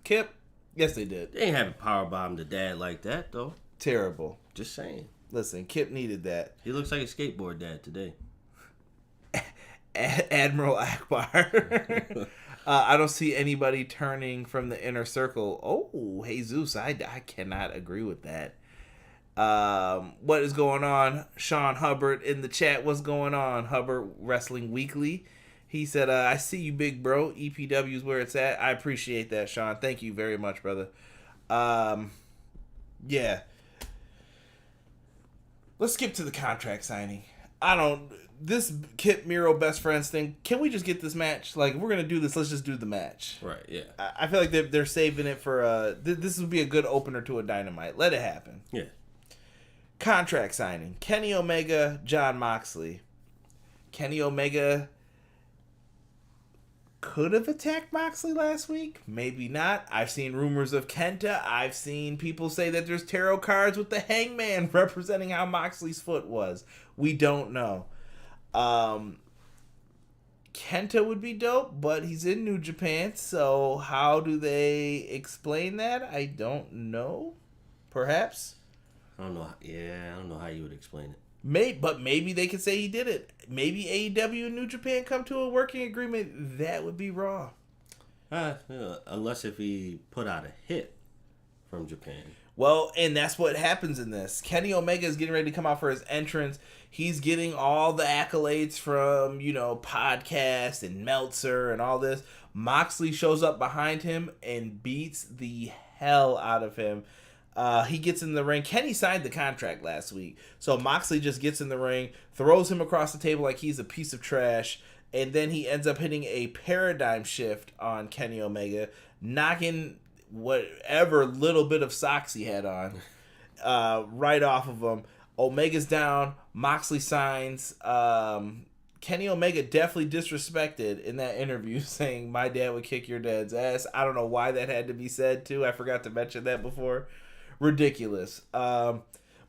Kip. Yes, they did. They didn't have to power bomb the dad like that though. Terrible. Just saying. Listen, Kip needed that. He looks like a skateboard dad today. Admiral Akbar. I don't see anybody turning from the inner circle. Oh, Jesus, I cannot agree with that. What is going on? Sean Hubbard in the chat. What's going on? Hubbard Wrestling Weekly. He said, I see you, big bro. EPW is where it's at. I appreciate that, Sean. Thank you very much, brother. Yeah. Let's skip to the contract signing. This Kip Miro best friends thing, can we just get this match? Like, if we're going to do this, let's just do the match. Right, yeah. I feel like they're saving it for, this would be a good opener to a Dynamite. Let it happen. Yeah. Contract signing. Kenny Omega, Jon Moxley. Kenny Omega could have attacked Moxley last week. Maybe not. I've seen rumors of Kenta. I've seen people say that there's tarot cards with the Hangman representing how Moxley's foot was. We don't know. Kenta would be dope, but he's in New Japan, so how do they explain that? I don't know. Perhaps. I don't know. Yeah, I don't know how you would explain it. But maybe they could say he did it. Maybe AEW and New Japan come to a working agreement. That would be Raw. Unless if he put out a hit from Japan. Well, and that's what happens in this. Kenny Omega is getting ready to come out for his entrance. He's getting all the accolades from, podcasts and Meltzer and all this. Moxley shows up behind him and beats the hell out of him. He gets in the ring. Kenny signed the contract last week. So Moxley just gets in the ring, throws him across the table like he's a piece of trash, and then he ends up hitting a paradigm shift on Kenny Omega, knocking whatever little bit of socks he had on right off of him. Omega's down. Moxley signs. Kenny Omega definitely disrespected in that interview, saying, "My dad would kick your dad's ass." I don't know why that had to be said, too. I forgot to mention that before. Ridiculous.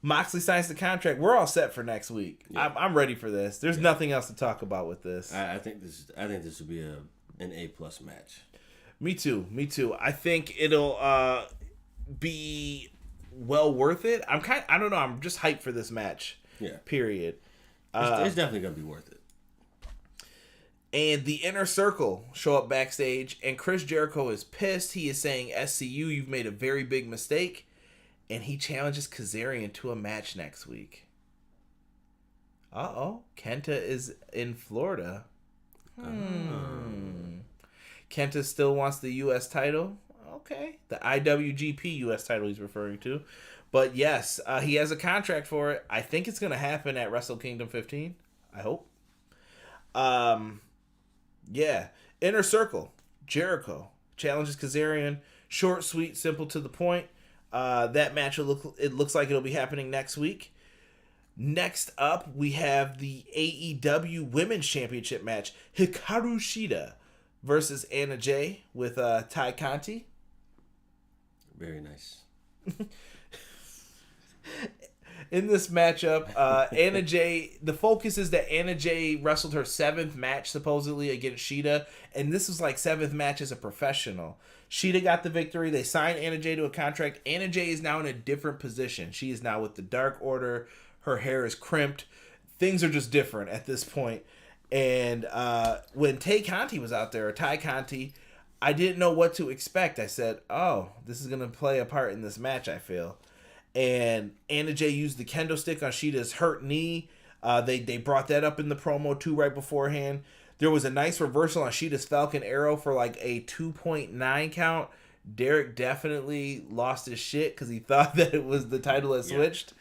Moxley signs the contract. We're all set for next week. Yeah. I'm ready for this. There's nothing else to talk about with this. I think this will be an A+ match. Me too. I think it'll be well worth it. I don't know. I'm just hyped for this match. Yeah. Period. It's definitely gonna be worth it. And the Inner Circle show up backstage, and Chris Jericho is pissed. He is saying, "SCU, you've made a very big mistake." And he challenges Kazarian to a match next week. Kenta is in Florida. Kenta still wants the U.S. title. Okay. The IWGP U.S. title he's referring to. But yes, he has a contract for it. I think it's going to happen at Wrestle Kingdom 15. I hope. Yeah. Inner Circle. Jericho challenges Kazarian. Short, sweet, simple, to the point. That match, it looks like it'll be happening next week. Next up, we have the AEW Women's Championship match. Hikaru Shida versus Anna Jay with Ty Conti. Very nice. In this matchup, Anna Jay, the focus is that Anna Jay wrestled her 7th match supposedly against Shida, and this was like 7th match as a professional. Shida got the victory. They signed Anna Jay to a contract. Anna Jay is now in a different position. She is now with the Dark Order. Her hair is crimped. Things are just different at this point. And when Ty Conti was out there, I didn't know what to expect. I said, "Oh, this is going to play a part in this match, I feel." And Anna Jay used the kendo stick on Shida's hurt knee. They brought that up in the promo too right beforehand. There was a nice reversal on Shida's Falcon Arrow for like a 2.9 count. Derek definitely lost his shit because he thought that it was the title had switched.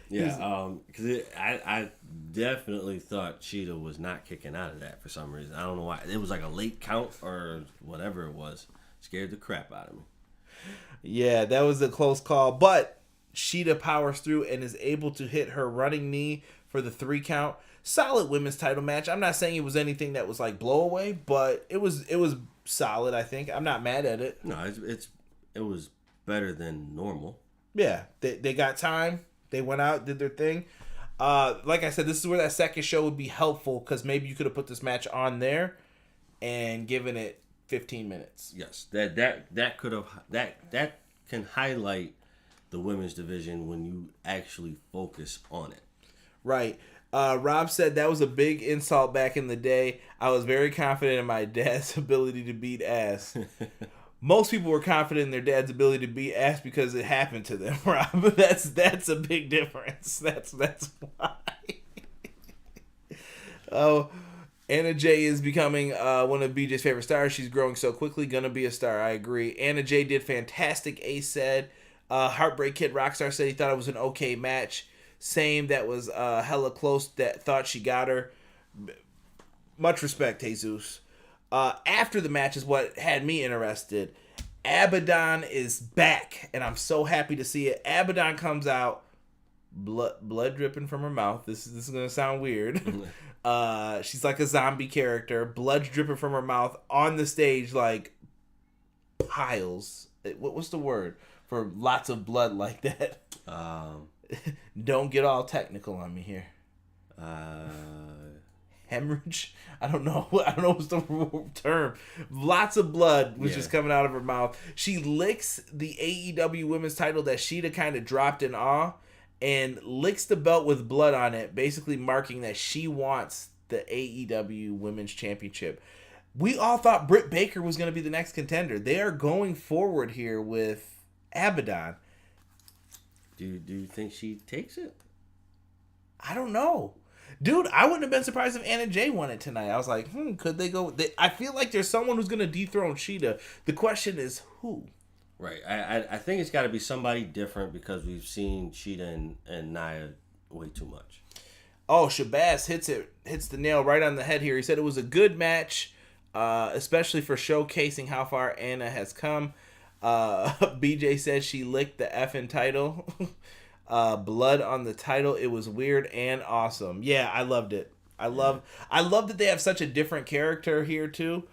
Yeah, because I definitely thought Shida was not kicking out of that for some reason. I don't know why. It was like a late count or whatever it was. Scared the crap out of me. Yeah, that was a close call. But Shida powers through and is able to hit her running knee for the 3 count. Solid women's title match. I'm not saying it was anything that was like blow away, but it was solid, I think. I'm not mad at it. No, it was better than normal. Yeah, they got time. They went out, did their thing. Like I said, this is where that second show would be helpful because maybe you could have put this match on there and given it 15 minutes. Yes, that could have that can highlight the women's division when you actually focus on it. Right. Rob said that was a big insult back in the day. I was very confident in my dad's ability to beat ass. Most people were confident in their dad's ability to beat ass because it happened to them, Rob. That's a big difference. That's why. Oh, Anna Jay is becoming one of BJ's favorite stars. She's growing so quickly. Gonna be a star. I agree. Anna Jay did fantastic. Ace said. Heartbreak Kid Rockstar said he thought it was an okay match. Same, that was hella close, that thought she got her. Much respect, Jesus. After the match is what had me interested. Abaddon is back, and I'm so happy to see it. Abaddon comes out, blood dripping from her mouth. This is going to sound weird. She's like a zombie character. Blood dripping from her mouth on the stage like piles. What's the word for lots of blood like that? Don't get all technical on me here. hemorrhage. I don't know what's the term. Lots of blood was just coming out of her mouth. She licks the AEW women's title that Shida kind of dropped in awe and licks the belt with blood on it, basically marking that she wants the AEW women's championship. We all thought Britt Baker was going to be the next contender. They are going forward here with Abaddon. Do you think she takes it? I don't know. Dude, I wouldn't have been surprised if Anna Jay won it tonight. I was like, could they go? I feel like there's someone who's going to dethrone Shida. The question is who? Right. I think it's got to be somebody different because we've seen Shida and Nia way too much. Oh, Shabazz hits the nail right on the head here. He said it was a good match, especially for showcasing how far Anna has come. BJ said she licked the effing title. Blood on the title. It was weird and awesome. Yeah, I loved it. I love that they have such a different character here too.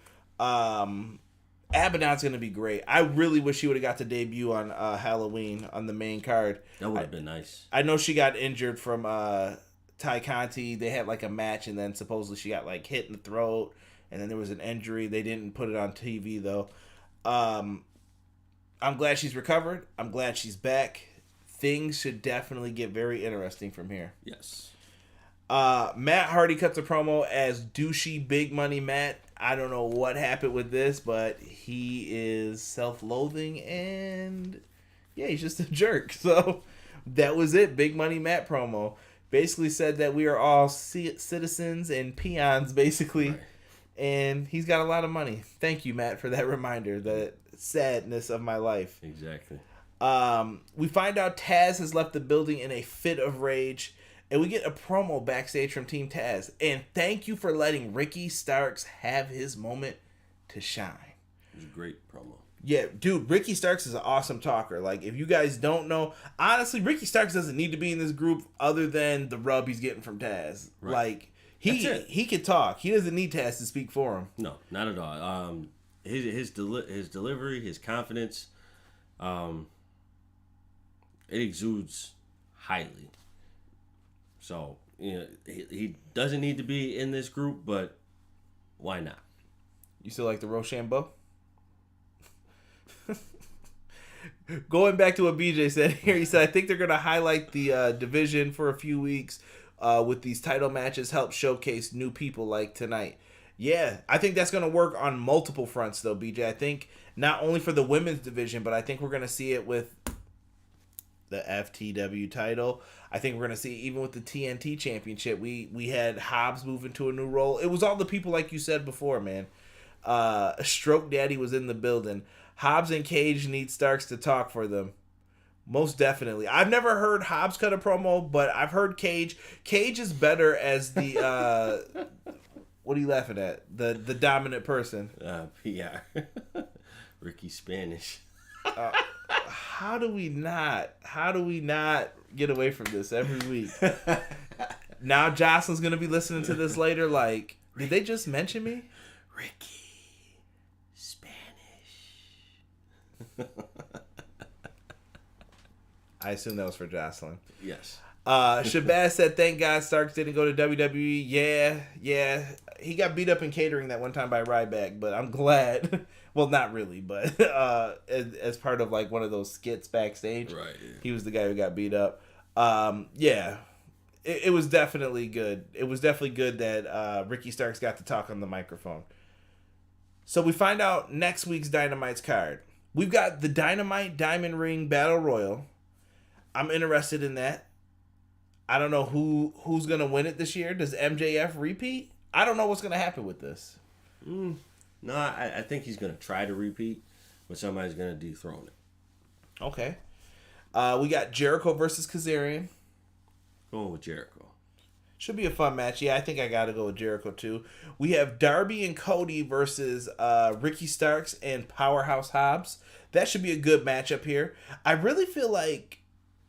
Abaddon's gonna be great. I really wish she would have got to debut on Halloween on the main card. That would have been nice. I know she got injured from Ty Conti. They had like a match and then supposedly she got like hit in the throat and then there was an injury. They didn't put it on TV though. I'm glad she's recovered. I'm glad she's back. Things should definitely get very interesting from here. Yes. Matt Hardy cuts a promo as douchey Big Money Matt. I don't know what happened with this, but he is self-loathing and yeah, he's just a jerk. So that was it. Big Money Matt promo. Basically said that we are all citizens and peons, basically. Right. And he's got a lot of money. Thank you, Matt, for that reminder. The sadness of my life. Exactly. We find out Taz has left the building in a fit of rage. And we get a promo backstage from Team Taz. And thank you for letting Ricky Starks have his moment to shine. It was a great promo. Yeah, dude, Ricky Starks is an awesome talker. Like, if you guys don't know, honestly, Ricky Starks doesn't need to be in this group other than the rub he's getting from Taz. Right. Like, he can talk. He doesn't need Taz to speak for him. No, not at all. His delivery, his confidence, it exudes highly. So, you know, he doesn't need to be in this group, but why not? You still like the Rochambeau? Going back to what BJ said here, he said, I think they're going to highlight the division for a few weeks with these title matches, help showcase new people like tonight. Yeah, I think that's going to work on multiple fronts, though, BJ. I think not only for the women's division, but I think we're going to see it with the FTW title. I think we're going to see even with the TNT championship. We had Hobbs move into a new role. It was all the people like you said before, man. Stroke Daddy was in the building. Hobbs and Cage need Starks to talk for them. Most definitely. I've never heard Hobbs cut a promo, but I've heard Cage. Cage is better as the what are you laughing at? The dominant person. PR. Ricky Spanish. How do we not get away from this every week? Now Jocelyn's gonna be listening to this later. Like, did they just mention me? Ricky Spanish. I assume that was for Jocelyn. Yes. Shabazz said, "Thank God Starks didn't go to WWE." Yeah. He got beat up in catering that one time by Ryback, but I'm glad. Well, not really, but as part of like one of those skits backstage, right? Yeah. He was the guy who got beat up. Yeah, it was definitely good. It was definitely good that Ricky Starks got to talk on the microphone. So we find out next week's Dynamite's card. We've got the Dynamite Diamond Ring Battle Royal. I'm interested in that. I don't know who's gonna win it this year. Does MJF repeat? I don't know what's gonna happen with this. No, I think he's gonna try to repeat, but somebody's gonna dethrone it. Okay. We got Jericho versus Kazarian. Going with Jericho. Should be a fun match. Yeah, I think I gotta go with Jericho too. We have Darby and Cody versus Ricky Starks and Powerhouse Hobbs. That should be a good matchup here. I really feel like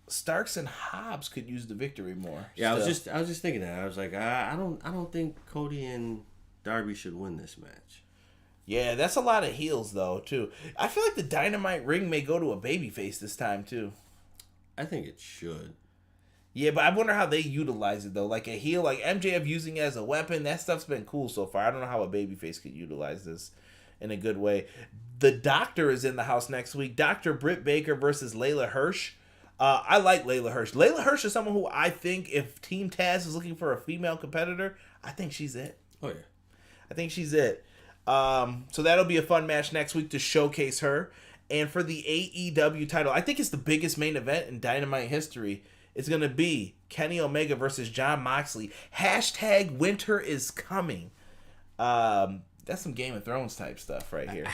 Starks and Hobbs could use the victory more. Yeah, I was just thinking that. I was like, I don't think Cody and Darby should win this match. Yeah, that's a lot of heels though too. I feel like the Dynamite ring may go to a babyface this time too. I think it should. Yeah, but I wonder how they utilize it though. Like a heel, like MJF using it as a weapon, that stuff's been cool so far. I don't know how a babyface could utilize this in a good way. The Doctor is in the house next week. Dr. Britt Baker versus Layla Hirsch. I like Layla Hirsch. Layla Hirsch is someone who I think if Team Taz is looking for a female competitor, I think she's it. Oh yeah, I think she's it. So that'll be a fun match next week to showcase her. And for the AEW title, I think it's the biggest main event in Dynamite history. It's going to be Kenny Omega versus Jon Moxley. # winter is coming. That's some Game of Thrones type stuff right here.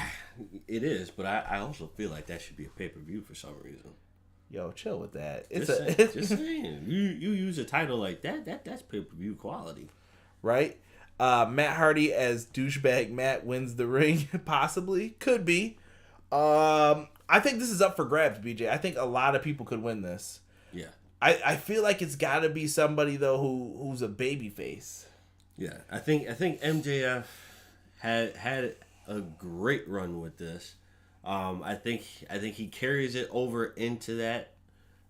It is, but I also feel like that should be a pay-per-view for some reason. Yo, chill with that. Just saying. You use a title like that's pay-per-view quality. Right? Matt Hardy as douchebag Matt wins the ring. Possibly. Could be. I think this is up for grabs, BJ. I think a lot of people could win this. Yeah. I feel like it's got to be somebody though who's a baby face. Yeah, I think MJF had a great run with this. I think he carries it over into that,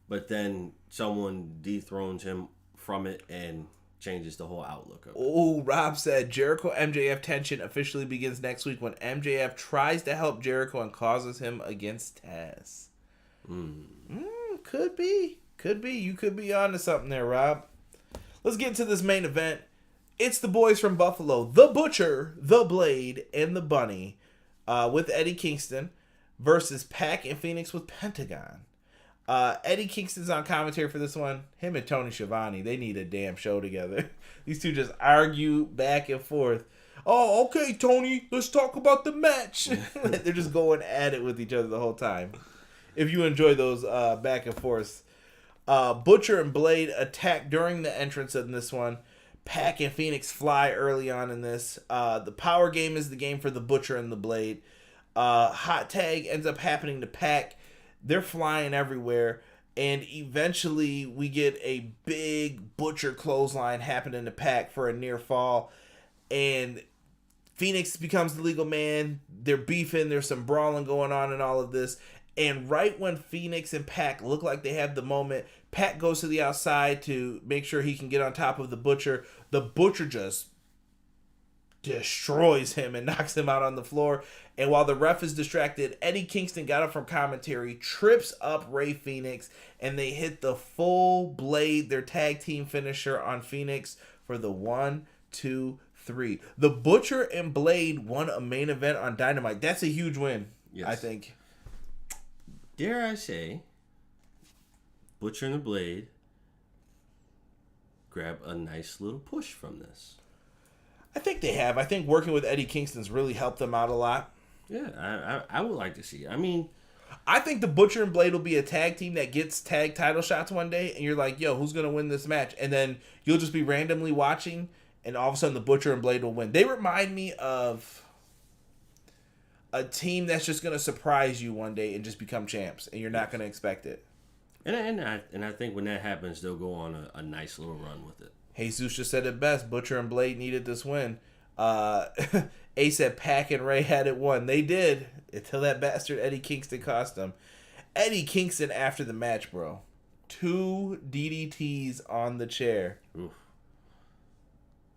but then someone dethrones him from it and changes the whole outlook of it. Oh, Rob said Jericho MJF tension officially begins next week when MJF tries to help Jericho and causes him against Taz. Could be. You could be onto something there, Rob. Let's get into this main event. It's the boys from Buffalo, The Butcher, The Blade, and The Bunny, with Eddie Kingston versus Pac and Phoenix with Pentagon. Eddie Kingston's on commentary for this one. Him and Tony Schiavone, they need a damn show together. These two just argue back and forth. Oh, okay, Tony, let's talk about the match. They're just going at it with each other the whole time. If you enjoy those back and forths. Butcher and Blade attack during the entrance of this one. Pac and Phoenix fly early on in this. The power game is the game for the Butcher and the Blade. Hot tag ends up happening to Pac. They're flying everywhere. And eventually we get a big Butcher clothesline happening to Pac for a near fall. And Phoenix becomes the legal man. They're beefing. There's some brawling going on in all of this. And right when Phoenix and Pac look like they have the moment, Pac goes to the outside to make sure he can get on top of the Butcher. The Butcher just destroys him and knocks him out on the floor. And while the ref is distracted, Eddie Kingston got up from commentary, trips up Rey Fenix, and they hit the full Blade, their tag team finisher on Phoenix for the 1, 2, 3. The Butcher and Blade won a main event on Dynamite. That's a huge win, yes. I think. Dare I say, Butcher and the Blade grab a nice little push from this. I think they have. I think working with Eddie Kingston's really helped them out a lot. Yeah, I would like to see. I mean, I think the Butcher and Blade will be a tag team that gets tag title shots one day, and you're like, yo, who's going to win this match? And then you'll just be randomly watching, and all of a sudden the Butcher and Blade will win. They remind me of a team that's just going to surprise you one day and just become champs, and you're not going to expect it. And I think when that happens, they'll go on a nice little run with it. Jesus just said it best. Butcher and Blade needed this win. A said Pac and Ray had it won. They did, until that bastard Eddie Kingston cost them. Eddie Kingston after the match, bro. 2 DDTs on the chair. Oof.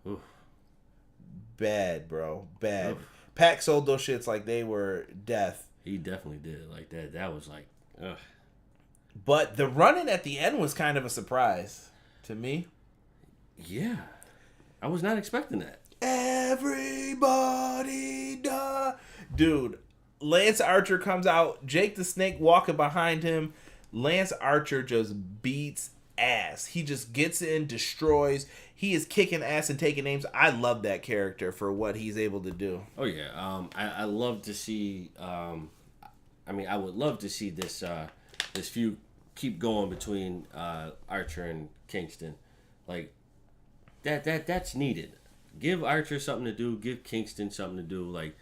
Oof. Bad, bro. Bad. Oof. Pac sold those shits like they were death. He definitely did like that. That was like, ugh. But the run-in at the end was kind of a surprise to me. Yeah. I was not expecting that. Everybody die. Dude, Lance Archer comes out. Jake the Snake walking behind him. Lance Archer just beats ass. He just gets in, destroys. He is kicking ass and taking names. I love that character for what he's able to do. Oh, yeah. I love to see... I would love to see this feud keep going between Archer and Kingston. Like, that's needed. Give Archer something to do. Give Kingston something to do. Like,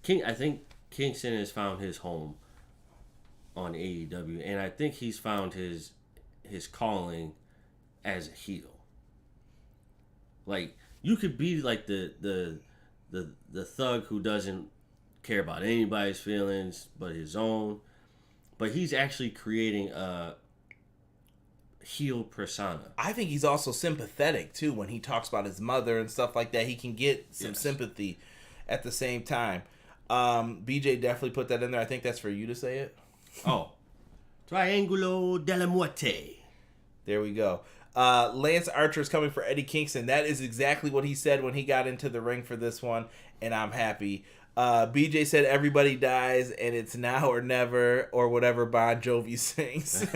I think Kingston has found his home on AEW, and I think he's found his calling as a heel. Like, you could be like the thug who doesn't care about anybody's feelings but his own, but he's actually creating heel persona. I think he's also sympathetic too when he talks about his mother and stuff like that. He can get some sympathy at the same time. BJ definitely put that in there. I think that's for you to say it. Oh, Triangulo della Muerte. There we go. Lance Archer is coming for Eddie Kingston. That is exactly what he said when he got into the ring for this one, and I'm happy. BJ said everybody dies, and it's now or never, or whatever Bon Jovi sings.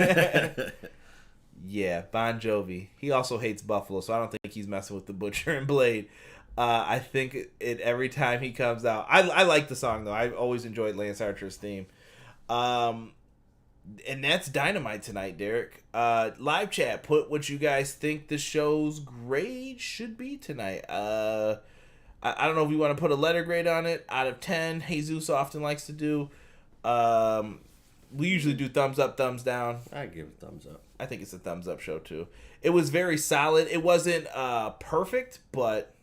Yeah, Bon Jovi. He also hates Buffalo, so I don't think he's messing with the Butcher and Blade. I think it every time he comes out. I like the song, though. I always enjoyed Lance Archer's theme. And that's Dynamite tonight, Derek. Live chat, put what you guys think the show's grade should be tonight. I don't know if we want to put a letter grade on it. Out of 10, Jesus often likes to do. We usually do thumbs up, thumbs down. I give it a thumbs up. I think it's a thumbs up show, too. It was very solid. It wasn't perfect, but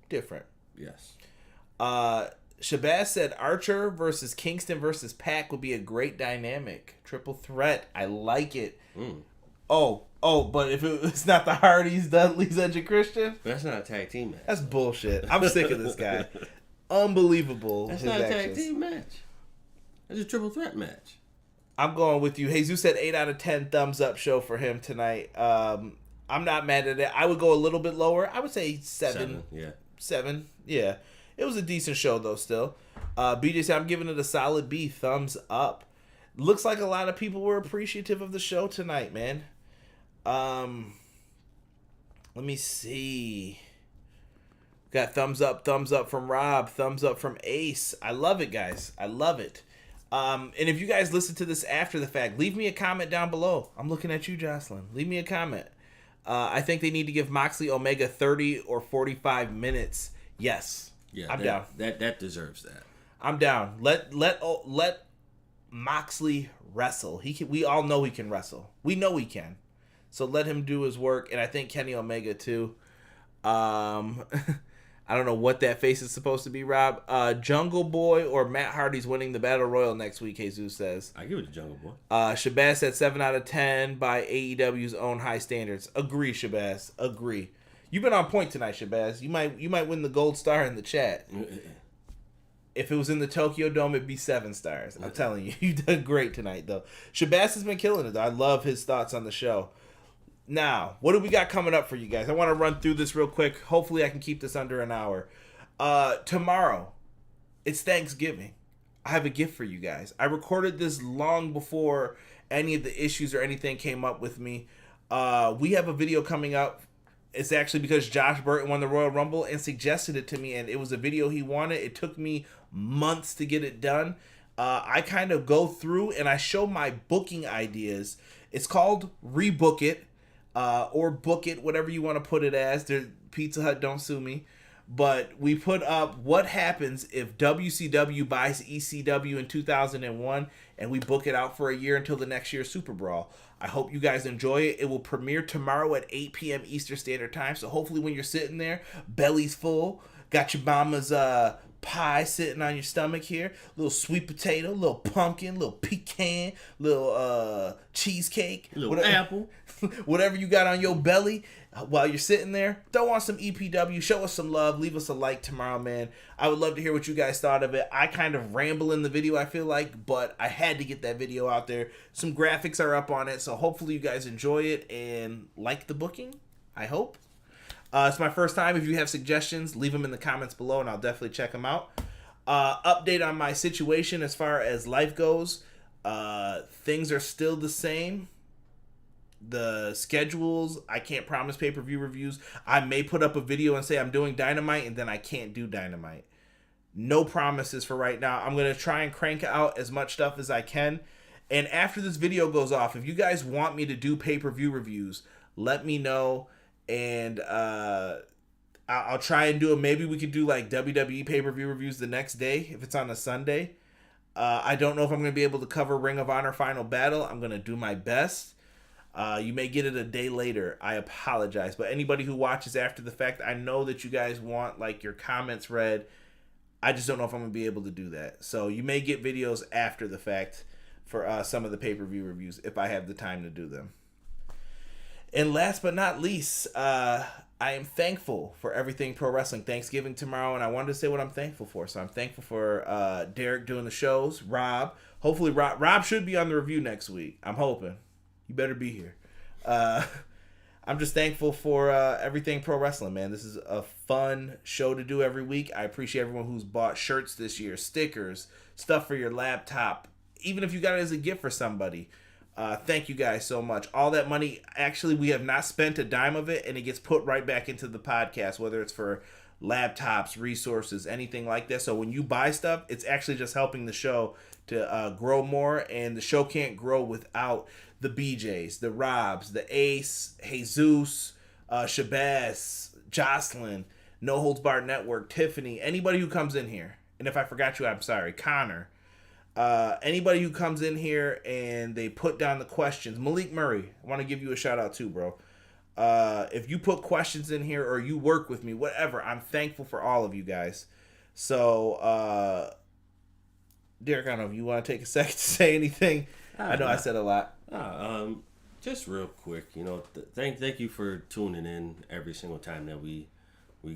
different. Yes. Shabazz said Archer versus Kingston versus Pac would be a great dynamic. Triple threat. I like it. Oh, but if it's not the Hardys, Dudleys, Edge, and Christian? That's not a tag team match. That's bullshit. I'm sick of this guy. Unbelievable. That's not a tag team match. That's a triple threat match. I'm going with you. Jesus said 8 out of 10 thumbs up show for him tonight. I'm not mad at it. I would go a little bit lower. I would say 7. 7. Yeah. It was a decent show, though, still. BJ said, I'm giving it a solid B. Thumbs up. Looks like a lot of people were appreciative of the show tonight, man. Let me see. Got thumbs up from Rob. Thumbs up from Ace. I love it, guys. I love it. And if you guys listen to this after the fact, leave me a comment down below. I'm looking at you, Jocelyn. Leave me a comment. I think they need to give Moxley Omega 30 or 45 minutes. Yes. Yeah, I'm down. That deserves that. I'm down. Let Moxley wrestle. We all know he can wrestle. We know he can. So let him do his work. And I think Kenny Omega too. I don't know what that face is supposed to be, Rob. Jungle Boy or Matt Hardy's winning the Battle Royal next week, Jesus says. I give it to Jungle Boy. Shabazz said 7 out of 10 by AEW's own high standards. Agree, Shabazz. Agree. You've been on point tonight, Shabazz. You might win the gold star in the chat. If it was in the Tokyo Dome, it'd be 7 stars. I'm telling you. You did great tonight, though. Shabazz has been killing it, though. I love his thoughts on the show. Now, what do we got coming up for you guys? I want to run through this real quick. Hopefully, I can keep this under an hour. Tomorrow, it's Thanksgiving. I have a gift for you guys. I recorded this long before any of the issues or anything came up with me. We have a video coming up. It's actually because Josh Burton won the Royal Rumble and suggested it to me, and it was a video he wanted. It took me months to get it done. I kind of go through and I show my booking ideas. It's called Rebook It. Or Book It, whatever you want to put it as. Pizza Hut, don't sue me. But we put up what happens if WCW buys ECW in 2001 and we book it out for a year until the next year's Super Brawl. I hope you guys enjoy it. It will premiere tomorrow at 8 p.m. Eastern Standard Time. So hopefully when you're sitting there, belly's full, got your mama's pie sitting on your stomach here, little sweet potato, little pumpkin, little pecan, little cheesecake, little apple, whatever you got on your belly while you're sitting there, throw on some EPW, show us some love, leave us a like tomorrow, man. I would love to hear what you guys thought of it. I kind of ramble in the video, I feel like, but I had to get that video out there. Some graphics are up on it, so hopefully you guys enjoy it and like the booking, I hope. It's my first time. If you have suggestions, leave them in the comments below and I'll definitely check them out. Update on my situation as far as life goes. Things are still the same. The schedules, I can't promise pay-per-view reviews. I may put up a video and say I'm doing Dynamite and then I can't do Dynamite. No promises for right now. I'm going to try and crank out as much stuff as I can. And after this video goes off, if you guys want me to do pay-per-view reviews, let me know. And I'll try and do it. Maybe we could do like WWE pay-per-view reviews the next day if it's on a Sunday. I don't know if I'm going to be able to cover Ring of Honor Final Battle. I'm going to do my best. You may get it a day later. I apologize. But anybody who watches after the fact, I know that you guys want like your comments read. I just don't know if I'm going to be able to do that. So you may get videos after the fact for some of the pay-per-view reviews if I have the time to do them. And last but not least, I am thankful for everything pro wrestling. Thanksgiving tomorrow, and I wanted to say what I'm thankful for. So I'm thankful for Derek doing the shows, Rob. Hopefully, Rob should be on the review next week. I'm hoping. You better be here. I'm just thankful for everything pro wrestling, man. This is a fun show to do every week. I appreciate everyone who's bought shirts this year, stickers, stuff for your laptop, even if you got it as a gift for somebody. Thank you guys so much. All that money, actually, we have not spent a dime of it, and it gets put right back into the podcast, whether it's for laptops, resources, anything like that. So when you buy stuff, it's actually just helping the show to grow more, and the show can't grow without the BJs, the Robs, the Ace, Jesus, Shabazz, Jocelyn, No Holds Barred Network, Tiffany, anybody who comes in here. And if I forgot you, I'm sorry. Connor. Anybody who comes in here and they put down the questions. Malik Murray, I want to give you a shout out too, bro. If you put questions in here or you work with me, whatever, I'm thankful for all of you guys. So, Derek, I don't know if you want to take a second to say anything. I know I said a lot. Just real quick, thank you for tuning in every single time that we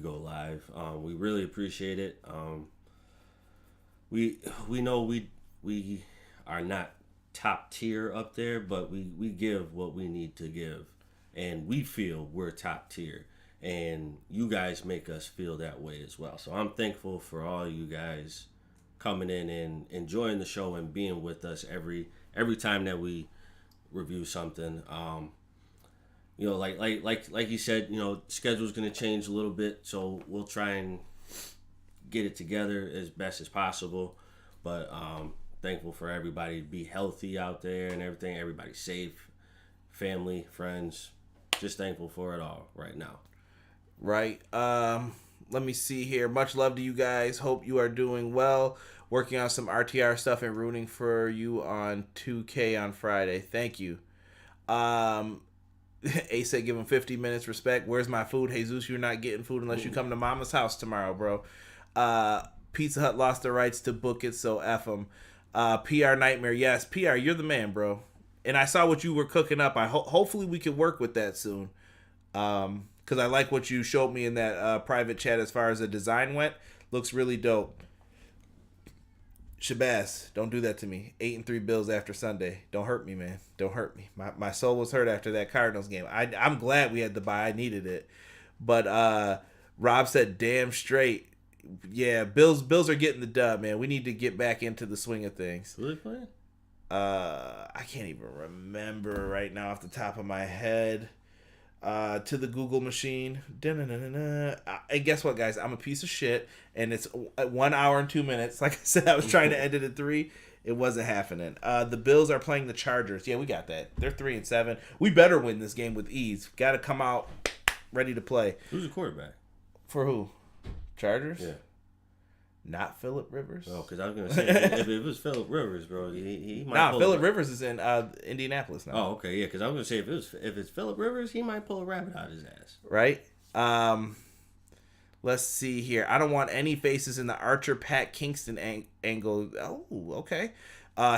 go live. We really appreciate it. We know we are not top tier up there, but we give what we need to give, and we feel we're top tier, and you guys make us feel that way as well. So I'm thankful for all you guys coming in and enjoying the show and being with us every time that we review something. Like you said, schedule's gonna change a little bit, so we'll try and get it together as best as possible. But thankful for everybody to be healthy out there and everything. Everybody's safe, family, friends. Just thankful for it all right now. Right. Let me see here. Much love to you guys. Hope you are doing well. Working on some RTR stuff and rooting for you on 2K on Friday. Thank you. Ace said give him 50 minutes respect. Where's my food? Jesus, you're not getting food unless you come to Mama's house tomorrow, bro. Pizza Hut lost the rights to book it, so F them. PR Nightmare. Yes, PR, you're the man, bro. And I saw what you were cooking up. Hopefully we can work with that soon. Because I like what you showed me in that private chat as far as the design went. Looks really dope. Shabazz, don't do that to me. 8-3 Bills after Sunday. Don't hurt me, man. Don't hurt me. My soul was hurt after that Cardinals game. I'm glad we had the bye. I needed it. But Rob said, damn straight. Yeah, Bills are getting the dub, man. We need to get back into the swing of things. Who are they playing? I can't even remember right now off the top of my head. To the Google machine. And guess what, guys? I'm a piece of shit, and it's 1 hour and 2 minutes. Like I said, I was trying to end it at 3. It wasn't happening. The Bills are playing the Chargers. Yeah, we got that. They're 3-7. We better win this game with ease. Got to come out ready to play. Who's the quarterback? For who? Chargers? Yeah. Not Phillip Rivers? Oh, because I was going to say, if it was Phillip Rivers, bro, he might Nah, Phillip Rivers is in Indianapolis now. Oh, okay, yeah, because I was going to say, if it's Phillip Rivers, he might pull a rabbit out of his ass. Right? Let's see here. I don't want any faces in the Archer Pat Kingston angle. Oh, okay.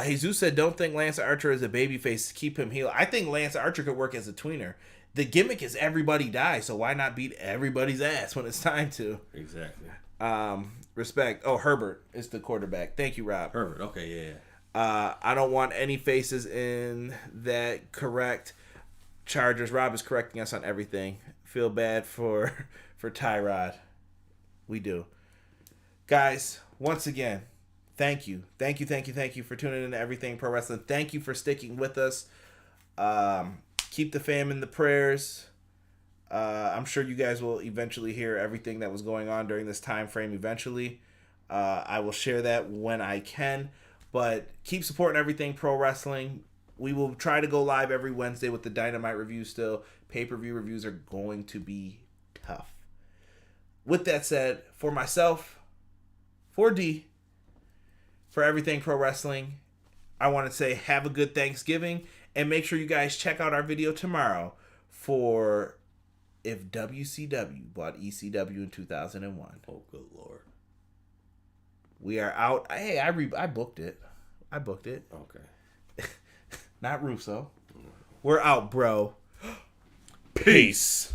Jesus said, don't think Lance Archer is a babyface. Keep him heel. I think Lance Archer could work as a tweener. The gimmick is everybody dies, so why not beat everybody's ass when it's time to? Exactly. Respect. Oh, Herbert is the quarterback. Thank you, Rob. Herbert. Okay, yeah. I don't want any faces in that. Correct. Chargers. Rob is correcting us on everything. Feel bad for Tyrod. We do. Guys, once again, thank you. Thank you for tuning in to Everything Pro Wrestling. Thank you for sticking with us. Keep the fam in the prayers. I'm sure you guys will eventually hear everything that was going on during this time frame eventually. I will share that when I can. But keep supporting Everything Pro Wrestling. We will try to go live every Wednesday with the Dynamite review still. Pay-per-view reviews are going to be tough. With that said, for myself, for D, for Everything Pro Wrestling, I want to say have a good Thanksgiving. And make sure you guys check out our video tomorrow for if WCW bought ECW in 2001. Oh, good Lord. We are out. Hey, I booked it. Okay. Not Russo. We're out, bro. Peace.